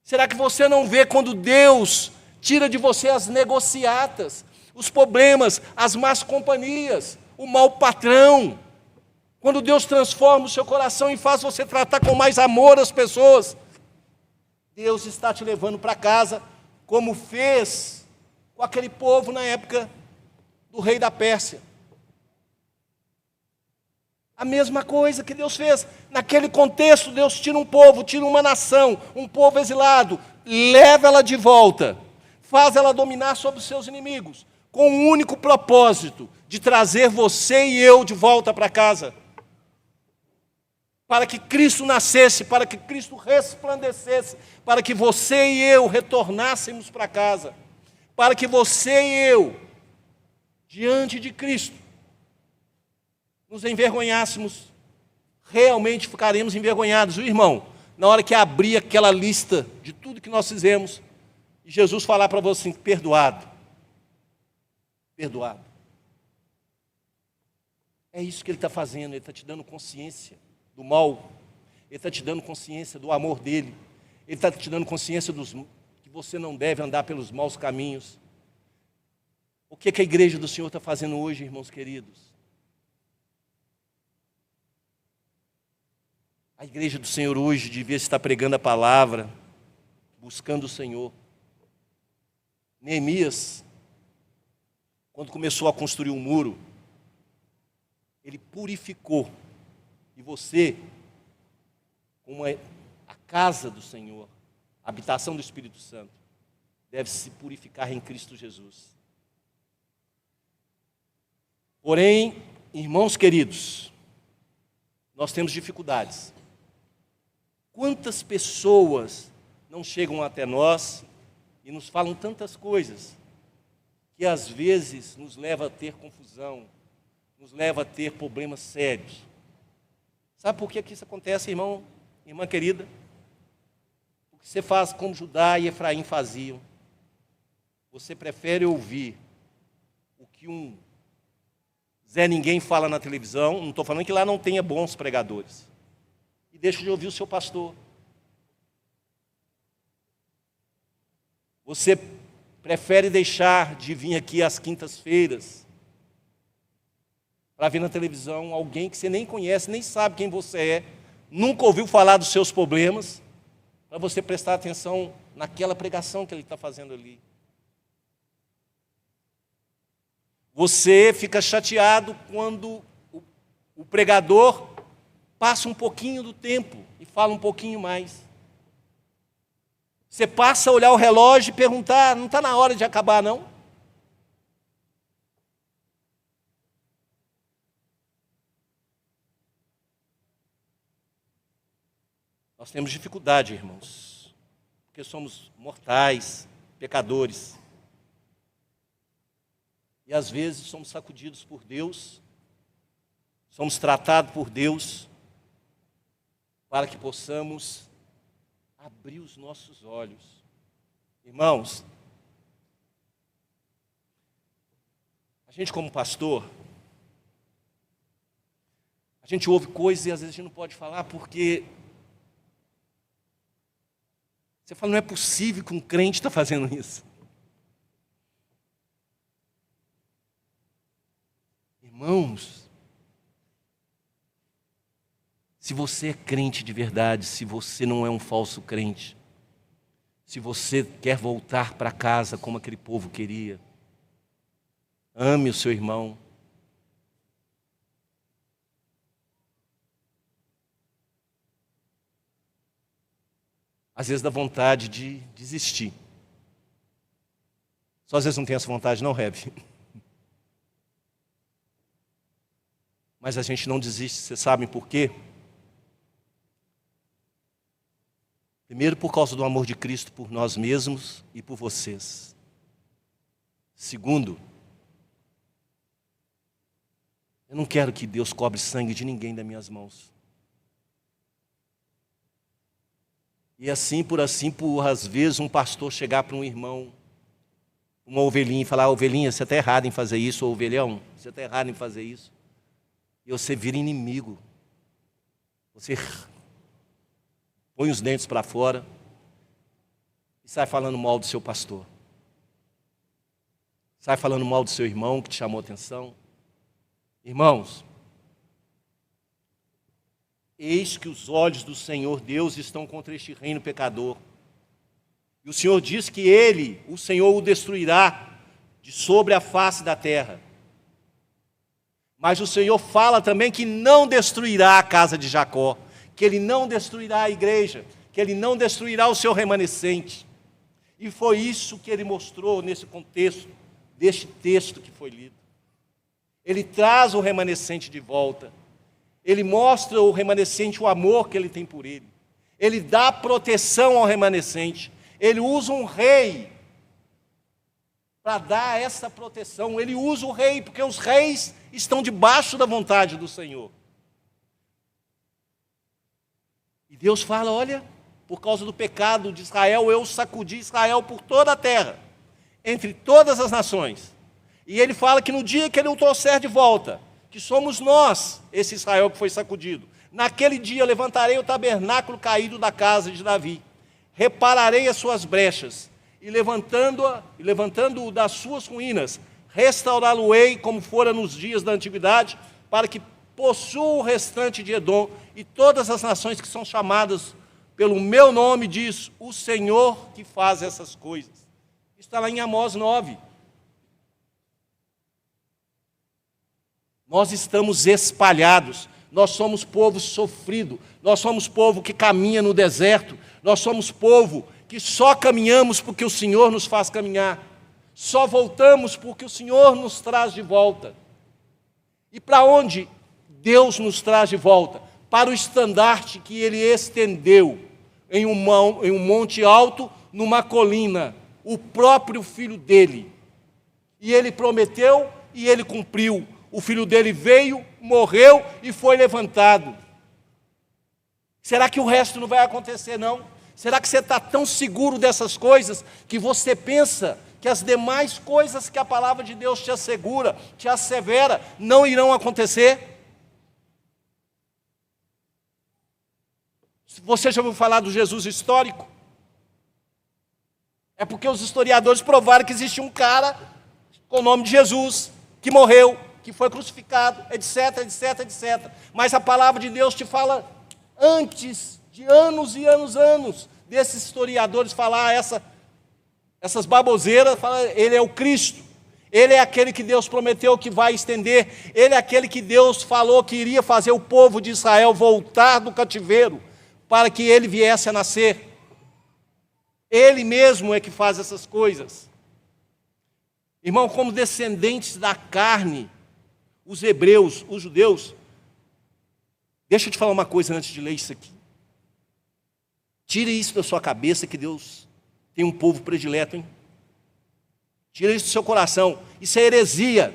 Será que você não vê quando Deus tira de você as negociatas, os problemas, as más companhias, o mau patrão? Quando Deus transforma o seu coração e faz você tratar com mais amor as pessoas, Deus está te levando para casa, como fez com aquele povo na época do rei da Pérsia. A mesma coisa que Deus fez. Naquele contexto, Deus tira um povo, tira uma nação, um povo exilado, leva ela de volta, faz ela dominar sobre os seus inimigos, com o único propósito de trazer você e eu de volta para casa. Para que Cristo nascesse, para que Cristo resplandecesse, para que você e eu retornássemos para casa, para que você e eu, diante de Cristo, nos envergonhássemos realmente ficaremos envergonhados. Viu, irmão? Na hora que abrir aquela lista de tudo que nós fizemos, e Jesus falar para você assim, perdoado. Perdoado. É isso que Ele está fazendo, Ele está te dando consciência do mal, Ele está te dando consciência do amor dEle, Ele está te dando consciência que você não deve andar pelos maus caminhos. O que a igreja do Senhor está fazendo hoje, irmãos queridos? A igreja do Senhor hoje devia estar pregando a palavra, buscando o Senhor. Neemias, quando começou a construir um muro, ele purificou. E você, como a casa do Senhor, a habitação do Espírito Santo, deve se purificar em Cristo Jesus. Porém, irmãos queridos, nós temos dificuldades. Quantas pessoas não chegam até nós e nos falam tantas coisas que às vezes nos leva a ter confusão, nos leva a ter problemas sérios. Sabe por que isso acontece, irmão, irmã querida? Porque você faz como Judá e Efraim faziam. Você prefere ouvir o que um Zé Ninguém fala na televisão, não estou falando que lá não tenha bons pregadores, e deixa de ouvir o seu pastor. Você prefere deixar de vir aqui às quintas-feiras para ver na televisão alguém que você nem conhece, nem sabe quem você é, nunca ouviu falar dos seus problemas, para você prestar atenção naquela pregação que ele está fazendo ali. Você fica chateado quando o pregador passa um pouquinho do tempo e fala um pouquinho mais. Você passa a olhar o relógio e perguntar, não está na hora de acabar, não? Nós temos dificuldade, irmãos, porque somos mortais, pecadores. E às vezes somos sacudidos por Deus, somos tratados por Deus, para que possamos abrir os nossos olhos. Irmãos, a gente como pastor, a gente ouve coisas e às vezes a gente não pode falar porque você fala, não é possível que um crente está fazendo isso. Irmãos, se você é crente de verdade, se você não é um falso crente, se você quer voltar para casa como aquele povo queria, ame o seu irmão. Às vezes dá vontade de desistir. Só às vezes não tem essa vontade, não, Reb? Mas a gente não desiste, vocês sabem por quê? Primeiro, por causa do amor de Cristo por nós mesmos e por vocês. Segundo, eu não quero que Deus cobre sangue de ninguém das minhas mãos. E assim, por às vezes, um pastor chegar para um irmão, uma ovelhinha, e falar, ovelhinha, você está errado em fazer isso, ou ovelhão, você está errado em fazer isso. E você vira inimigo. Você põe os dentes para fora e sai falando mal do seu pastor. Sai falando mal do seu irmão que te chamou a atenção. Irmãos, eis que os olhos do Senhor Deus estão contra este reino pecador. E o Senhor diz que Ele, o Senhor, o destruirá de sobre a face da terra. Mas o Senhor fala também que não destruirá a casa de Jacó, que Ele não destruirá a igreja, que Ele não destruirá o seu remanescente. E foi isso que Ele mostrou nesse contexto, deste texto que foi lido. Ele traz o remanescente de volta. Ele mostra ao remanescente o amor que Ele tem por ele. Ele dá proteção ao remanescente. Ele usa um rei para dar essa proteção. Ele usa o rei, porque os reis estão debaixo da vontade do Senhor. Deus fala, olha, por causa do pecado de Israel, eu sacudi Israel por toda a terra, entre todas as nações. E ele fala que no dia que ele o trouxer de volta, que somos nós, esse Israel que foi sacudido, naquele dia levantarei o tabernáculo caído da casa de Davi, repararei as suas brechas, e levantando-o das suas ruínas, restaurá-lo-ei como fora nos dias da antiguidade, para que possua o restante de Edom e todas as nações que são chamadas pelo meu nome, diz o Senhor que faz essas coisas. Isso está lá em Amós 9. Nós estamos espalhados, nós somos povo sofrido, nós somos povo que caminha no deserto, nós somos povo que só caminhamos porque o Senhor nos faz caminhar, só voltamos porque o Senhor nos traz de volta. E para onde Deus nos traz de volta? Para o estandarte que Ele estendeu em um monte alto, numa colina, o próprio Filho dele. E Ele prometeu e Ele cumpriu. O Filho dele veio, morreu e foi levantado. Será que o resto não vai acontecer, não? Será que você está tão seguro dessas coisas que você pensa que as demais coisas que a palavra de Deus te assegura, te assevera, não irão acontecer? Você já ouviu falar do Jesus histórico? É porque os historiadores provaram que existe um cara com o nome de Jesus, que morreu, que foi crucificado, etc, etc, etc. Mas a palavra de Deus te fala antes de anos e anos desses historiadores falar essas baboseiras, fala, ele é o Cristo, ele é aquele que Deus prometeu que vai estender, ele é aquele que Deus falou que iria fazer o povo de Israel voltar do cativeiro, para que ele viesse a nascer. Ele mesmo é que faz essas coisas. Irmão, como descendentes da carne, os hebreus, os judeus, deixa eu te falar uma coisa antes de ler isso aqui. Tire isso da sua cabeça que Deus tem um povo predileto, hein? Tira isso do seu coração. Isso é heresia.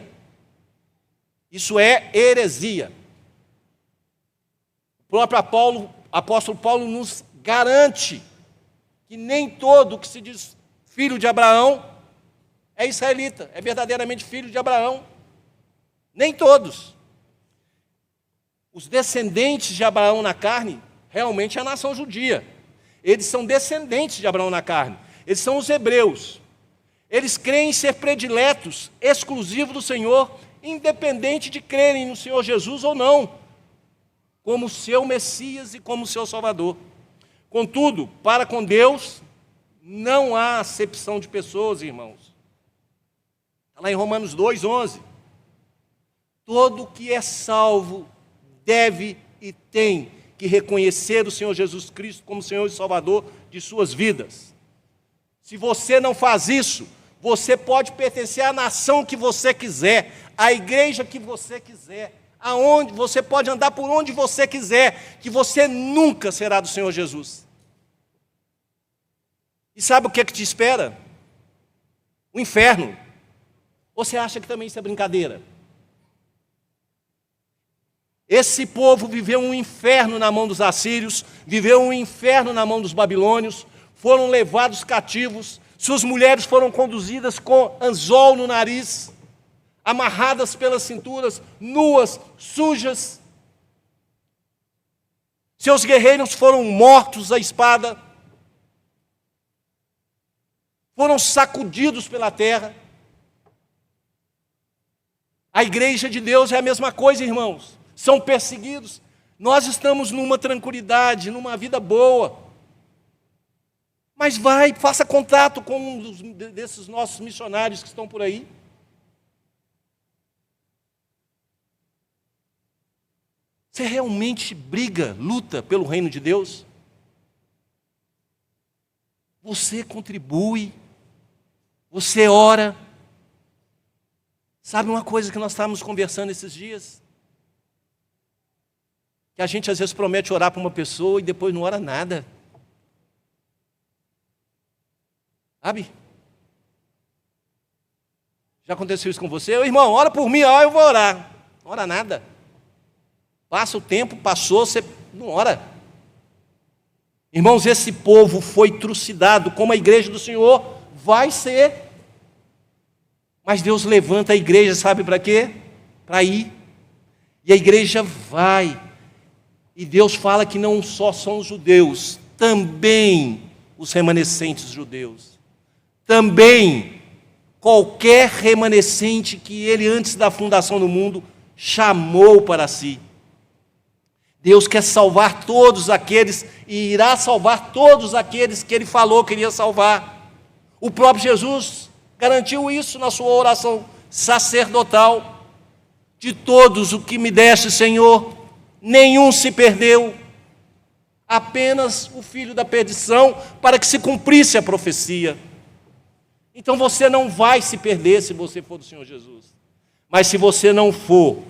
Isso é heresia. O próprio apóstolo Paulo nos garante que nem todo que se diz filho de Abraão é israelita, é verdadeiramente filho de Abraão. Nem todos. Os descendentes de Abraão na carne, realmente é a nação judia. Eles são descendentes de Abraão na carne. Eles são os hebreus. Eles creem ser prediletos, exclusivos do Senhor, independente de crerem no Senhor Jesus ou não, como seu Messias e como seu Salvador. Contudo, para com Deus, não há acepção de pessoas, irmãos. Está lá em Romanos 2:11. Todo que é salvo deve e tem que reconhecer o Senhor Jesus Cristo como Senhor e Salvador de suas vidas. Se você não faz isso, você pode pertencer à nação que você quiser, à igreja que você quiser, aonde você pode andar por onde você quiser, que você nunca será do Senhor Jesus. E sabe o que é que te espera? O inferno. Ou você acha que também isso é brincadeira? Esse povo viveu um inferno na mão dos assírios, viveu um inferno na mão dos babilônios, foram levados cativos, suas mulheres foram conduzidas com anzol no nariz, amarradas pelas cinturas, nuas, sujas. Seus guerreiros foram mortos à espada, foram sacudidos pela terra. A igreja de Deus é a mesma coisa, irmãos. São perseguidos. Nós estamos numa tranquilidade, numa vida boa. Mas faça contato com um desses nossos missionários que estão por aí. Você realmente briga, luta pelo reino de Deus? Você contribui, você ora. Sabe uma coisa que nós estávamos conversando esses dias? Que a gente às vezes promete orar para uma pessoa e depois não ora nada. Sabe? Já aconteceu isso com você? Ô, irmão, ora por mim, eu vou orar. Não ora nada. Passa o tempo, passou, você não ora. Irmãos, esse povo foi trucidado, como a igreja do Senhor vai ser. Mas Deus levanta a igreja, sabe para quê? Para ir. E a igreja vai. E Deus fala que não só são os judeus, também os remanescentes judeus. Também qualquer remanescente que Ele, antes da fundação do mundo, chamou para si. Deus quer salvar todos aqueles, e irá salvar todos aqueles que Ele falou que iria salvar. O próprio Jesus garantiu isso na sua oração sacerdotal. De todos o que me deste, Senhor, nenhum se perdeu, apenas o filho da perdição, para que se cumprisse a profecia. Então você não vai se perder se você for do Senhor Jesus. Mas se você não for,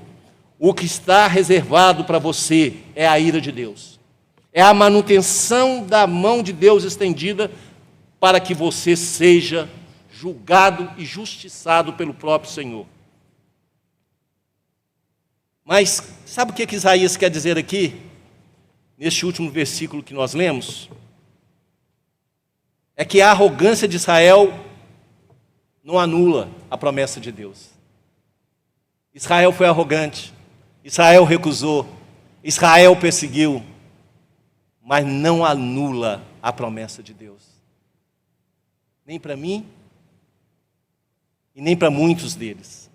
o que está reservado para você é a ira de Deus. É a manutenção da mão de Deus estendida para que você seja julgado e justiçado pelo próprio Senhor. Mas sabe o que Isaías quer dizer aqui? Neste último versículo que nós lemos? É que a arrogância de Israel não anula a promessa de Deus. Israel foi arrogante, Israel recusou, Israel perseguiu, mas não anula a promessa de Deus. Nem para mim, e nem para muitos deles.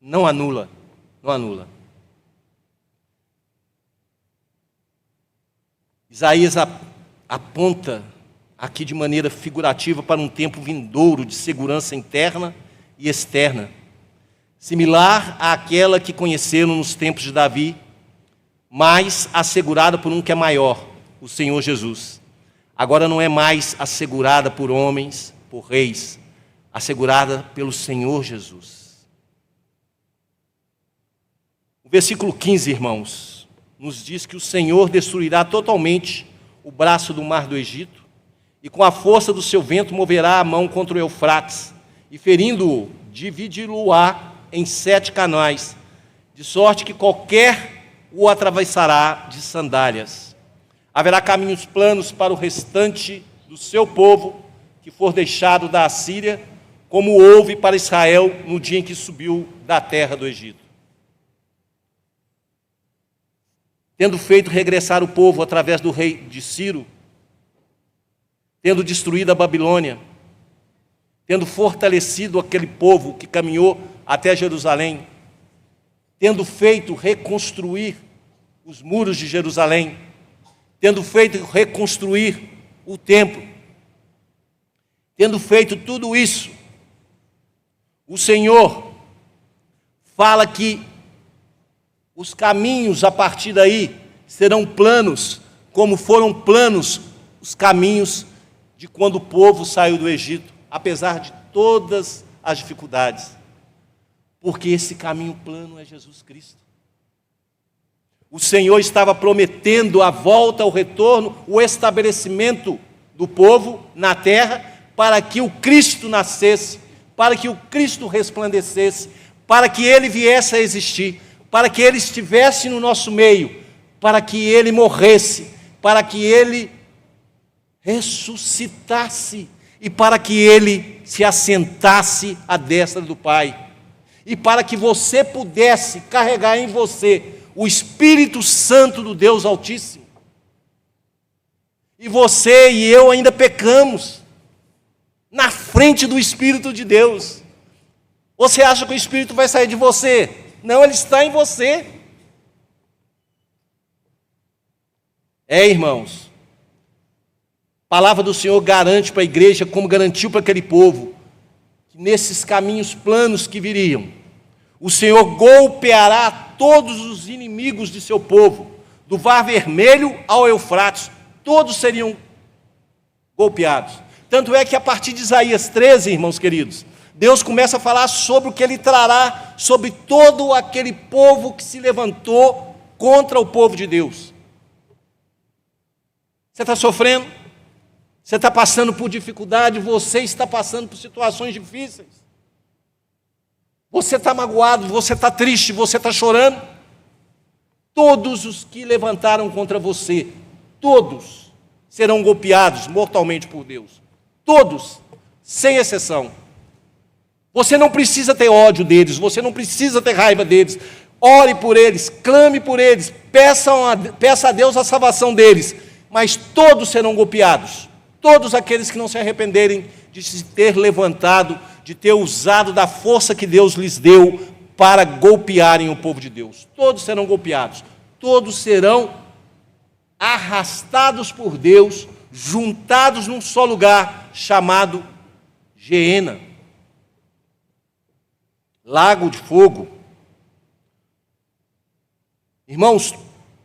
Não anula, não anula. Isaías aponta aqui de maneira figurativa para um tempo vindouro de segurança interna e externa, similar àquela que conheceram nos tempos de Davi, mas assegurada por um que é maior, o Senhor Jesus. Agora não é mais assegurada por homens, por reis, assegurada pelo Senhor Jesus. O versículo 15, irmãos, nos diz que o Senhor destruirá totalmente o braço do mar do Egito, e com a força do seu vento moverá a mão contra o Eufrates, e ferindo-o, dividi-lo-á em 7 canais, de sorte que qualquer o atravessará de sandálias. Haverá caminhos planos para o restante do seu povo, que for deixado da Assíria, como houve para Israel no dia em que subiu da terra do Egito. Tendo feito regressar o povo através do rei de Ciro, tendo destruído a Babilônia, tendo fortalecido aquele povo que caminhou até Jerusalém, tendo feito reconstruir os muros de Jerusalém, tendo feito reconstruir o templo, tendo feito tudo isso, o Senhor fala que os caminhos a partir daí serão planos, como foram planos os caminhos de quando o povo saiu do Egito, apesar de todas as dificuldades. Porque esse caminho plano é Jesus Cristo. O Senhor estava prometendo a volta, o retorno, o estabelecimento do povo na terra, para que o Cristo nascesse, para que o Cristo resplandecesse, para que Ele viesse a existir, para que Ele estivesse no nosso meio, para que Ele morresse, para que Ele ressuscitasse e para que Ele se assentasse à destra do Pai. E para que você pudesse carregar em você o Espírito Santo do Deus Altíssimo. E você e eu ainda pecamos na frente do Espírito de Deus. Você acha que o Espírito vai sair de você? Não, ele está em você. Irmãos, a palavra do Senhor garante para a igreja, como garantiu para aquele povo, que nesses caminhos planos que viriam, o Senhor golpeará todos os inimigos de seu povo, do Mar Vermelho ao Eufrates, todos seriam golpeados. Tanto é que a partir de Isaías 13, irmãos queridos, Deus começa a falar sobre o que Ele trará sobre todo aquele povo que se levantou contra o povo de Deus. Você está sofrendo? Você está passando por dificuldade? Você está passando por situações difíceis? Você está magoado? Você está triste? Você está chorando? Todos os que levantaram contra você, todos serão golpeados mortalmente por Deus. Todos, sem exceção. Você não precisa ter ódio deles, você não precisa ter raiva deles. Ore por eles, clame por eles, peça a Deus a salvação deles. Mas todos serão golpeados. Todos aqueles que não se arrependerem de se ter levantado, de ter usado da força que Deus lhes deu para golpearem o povo de Deus. Todos serão golpeados. Todos serão arrastados por Deus, juntados num só lugar, chamado Geena, lago de fogo. Irmãos,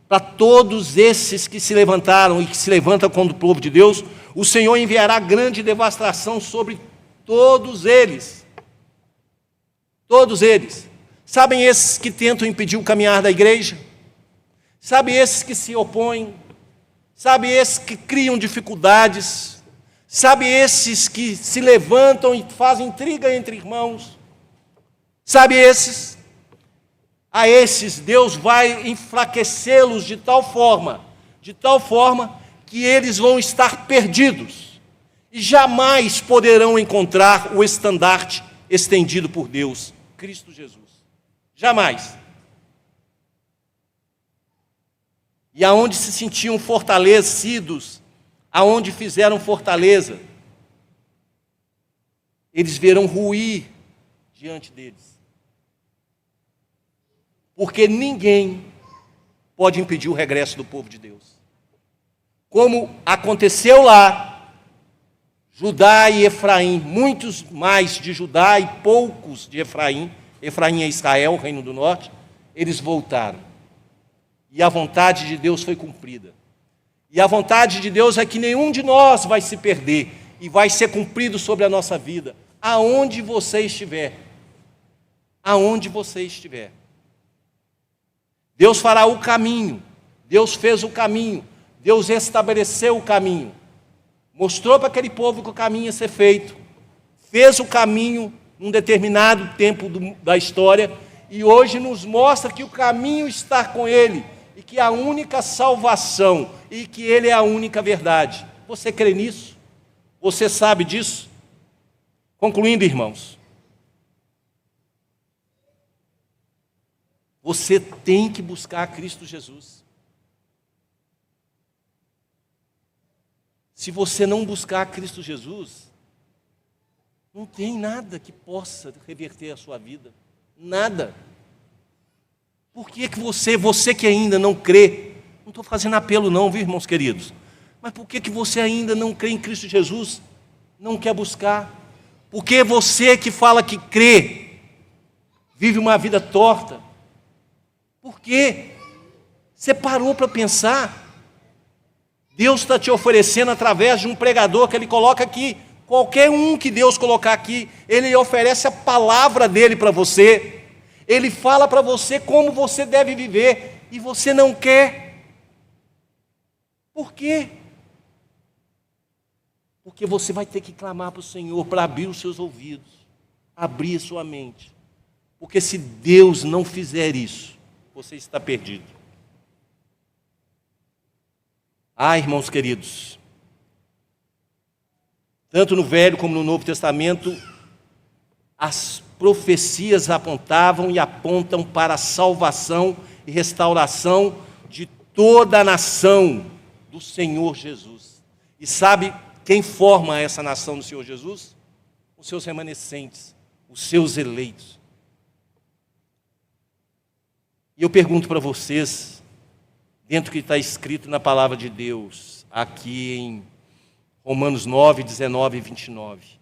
para todos esses que se levantaram e que se levantam contra o povo de Deus, o Senhor enviará grande devastação sobre todos eles. Todos eles. Sabem esses que tentam impedir o caminhar da igreja? Sabe esses que se opõem? Sabe esses que criam dificuldades? Sabe esses que se levantam e fazem intriga entre irmãos? Sabe esses? A esses Deus vai enfraquecê-los de tal forma que eles vão estar perdidos e jamais poderão encontrar o estandarte estendido por Deus, Cristo Jesus. Jamais. E aonde se sentiam fortalecidos, aonde fizeram fortaleza, eles verão ruir diante deles. Porque ninguém pode impedir o regresso do povo de Deus. Como aconteceu lá, Judá e Efraim, muitos mais de Judá e poucos de Efraim, Efraim é Israel, o reino do norte, eles voltaram. E a vontade de Deus foi cumprida. E a vontade de Deus é que nenhum de nós vai se perder e vai ser cumprido sobre a nossa vida, aonde você estiver. Aonde você estiver. Deus fará o caminho, Deus fez o caminho, Deus estabeleceu o caminho, mostrou para aquele povo que o caminho ia ser feito, fez o caminho num determinado tempo da história, e hoje nos mostra que o caminho está com Ele, e que a única salvação, e que Ele é a única verdade. Você crê nisso? Você sabe disso? Concluindo, irmãos, você tem que buscar Cristo Jesus. Se você não buscar Cristo Jesus, não tem nada que possa reverter a sua vida. Nada. Por que você que ainda não crê, não estou fazendo apelo não, viu, irmãos queridos? Mas por que você ainda não crê em Cristo Jesus? Não quer buscar? Porque você que fala que crê, vive uma vida torta. Por quê? Você parou para pensar? Deus está te oferecendo através de um pregador que Ele coloca aqui. Qualquer um que Deus colocar aqui, Ele oferece a palavra dEle para você. Ele fala para você como você deve viver. E você não quer. Por quê? Porque você vai ter que clamar para o Senhor para abrir os seus ouvidos. Abrir a sua mente. Porque se Deus não fizer isso, você está perdido. Irmãos queridos, tanto no Velho como no Novo Testamento, as profecias apontavam e apontam para a salvação e restauração de toda a nação do Senhor Jesus. E sabe quem forma essa nação do Senhor Jesus? Os seus remanescentes, os seus eleitos. E eu pergunto para vocês, dentro do que está escrito na palavra de Deus, aqui em Romanos 9, 19 e 29.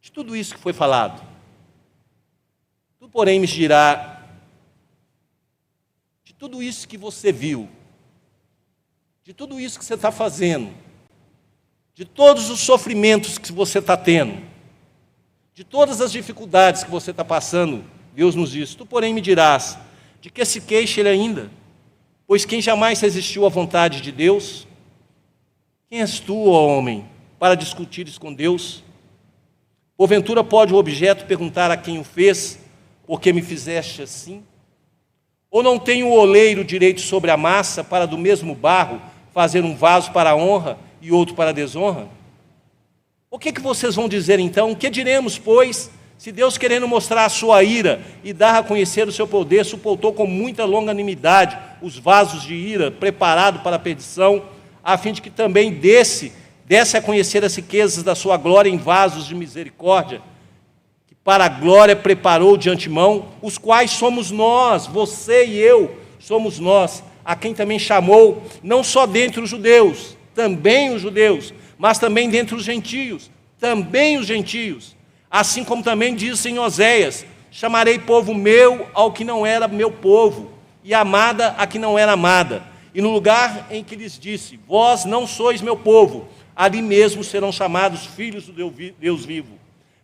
De tudo isso que foi falado, tu, porém, me dirá, de tudo isso que você viu, de tudo isso que você está fazendo, de todos os sofrimentos que você está tendo, de todas as dificuldades que você está passando, Deus nos diz, tu, porém, me dirás, de que se queixa ele ainda? Pois quem jamais resistiu à vontade de Deus? Quem és tu, ó homem, para discutires com Deus? Porventura pode o objeto perguntar a quem o fez, por que me fizeste assim? Ou não tem o oleiro direito sobre a massa, para do mesmo barro fazer um vaso para a honra e outro para a desonra? O que vocês vão dizer então? O que diremos, pois, se Deus, querendo mostrar a sua ira e dar a conhecer o seu poder, suportou com muita longanimidade os vasos de ira preparados para a perdição, a fim de que também desse a conhecer as riquezas da sua glória em vasos de misericórdia, que para a glória preparou de antemão, os quais somos nós, você e eu, somos nós, a quem também chamou, não só dentre os judeus, também os judeus, mas também dentre os gentios, também os gentios. Assim como também diz em Oséias: chamarei povo meu ao que não era meu povo, e amada a que não era amada. E no lugar em que lhes disse: vós não sois meu povo, ali mesmo serão chamados filhos do Deus vivo.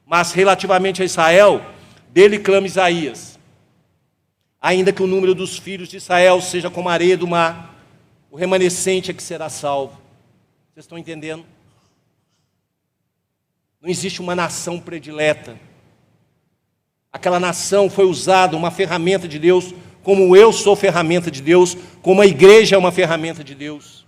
Mas relativamente a Israel, dele clama Isaías: ainda que o número dos filhos de Israel seja como a areia do mar, o remanescente é que será salvo. Vocês estão entendendo? Não existe uma nação predileta. Aquela nação foi usada, uma ferramenta de Deus, como eu sou ferramenta de Deus, como a igreja é uma ferramenta de Deus.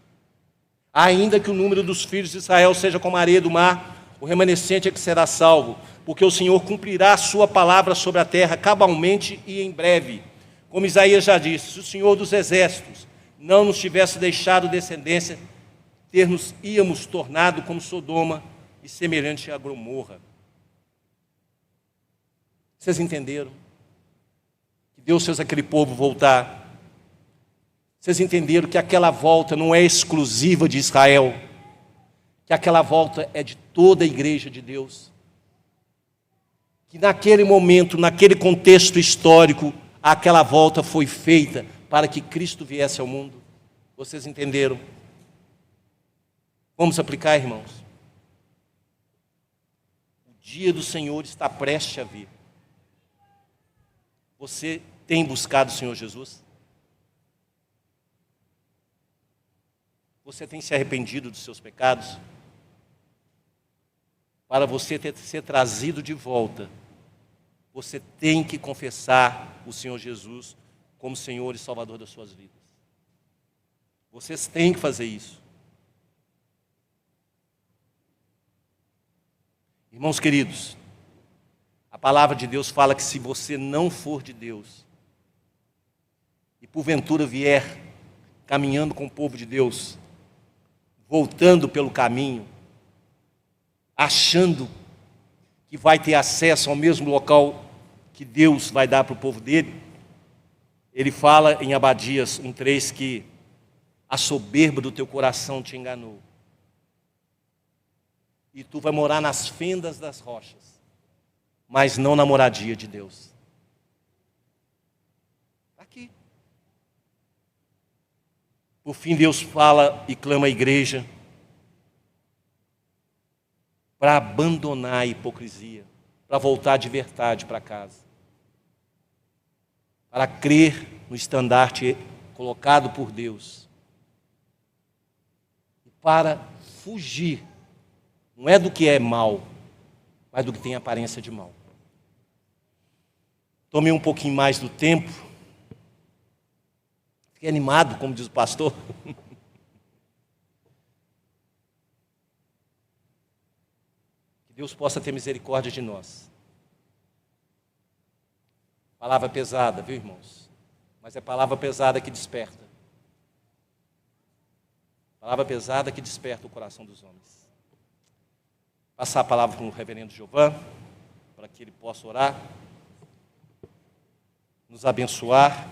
Ainda que o número dos filhos de Israel seja como a areia do mar, o remanescente é que será salvo, porque o Senhor cumprirá a sua palavra sobre a terra cabalmente e em breve. Como Isaías já disse: se o Senhor dos exércitos não nos tivesse deixado descendência, ter-nos íamos tornado como Sodoma e semelhante a Gomorra. Vocês entenderam? Que Deus fez aquele povo voltar. Vocês entenderam que aquela volta não é exclusiva de Israel, que aquela volta é de toda a igreja de Deus. Que naquele momento, naquele contexto histórico, aquela volta foi feita para que Cristo viesse ao mundo. Vocês entenderam? Vamos aplicar, irmãos? O dia do Senhor está prestes a vir. Você tem buscado o Senhor Jesus? Você tem se arrependido dos seus pecados? Para você ser trazido de volta, você tem que confessar o Senhor Jesus como Senhor e Salvador das suas vidas. Vocês têm que fazer isso. Irmãos queridos, a palavra de Deus fala que se você não for de Deus, e porventura vier caminhando com o povo de Deus, voltando pelo caminho, achando que vai ter acesso ao mesmo local que Deus vai dar para o povo dele, ele fala em Abadias 1:3 que a soberba do teu coração te enganou. E tu vai morar nas fendas das rochas, mas não na moradia de Deus. Aqui. Por fim, Deus fala e clama à igreja para abandonar a hipocrisia, para voltar de verdade para casa, para crer no estandarte colocado por Deus, e para fugir, não é do que é mal, mas do que tem aparência de mal. Tomei um pouquinho mais do tempo, fiquei animado, como diz o pastor. Que Deus possa ter misericórdia de nós. Palavra pesada, viu, irmãos? Mas é palavra pesada que desperta. Palavra pesada que desperta o coração dos homens. Passar a palavra com o reverendo Giovan, para que ele possa orar, nos abençoar.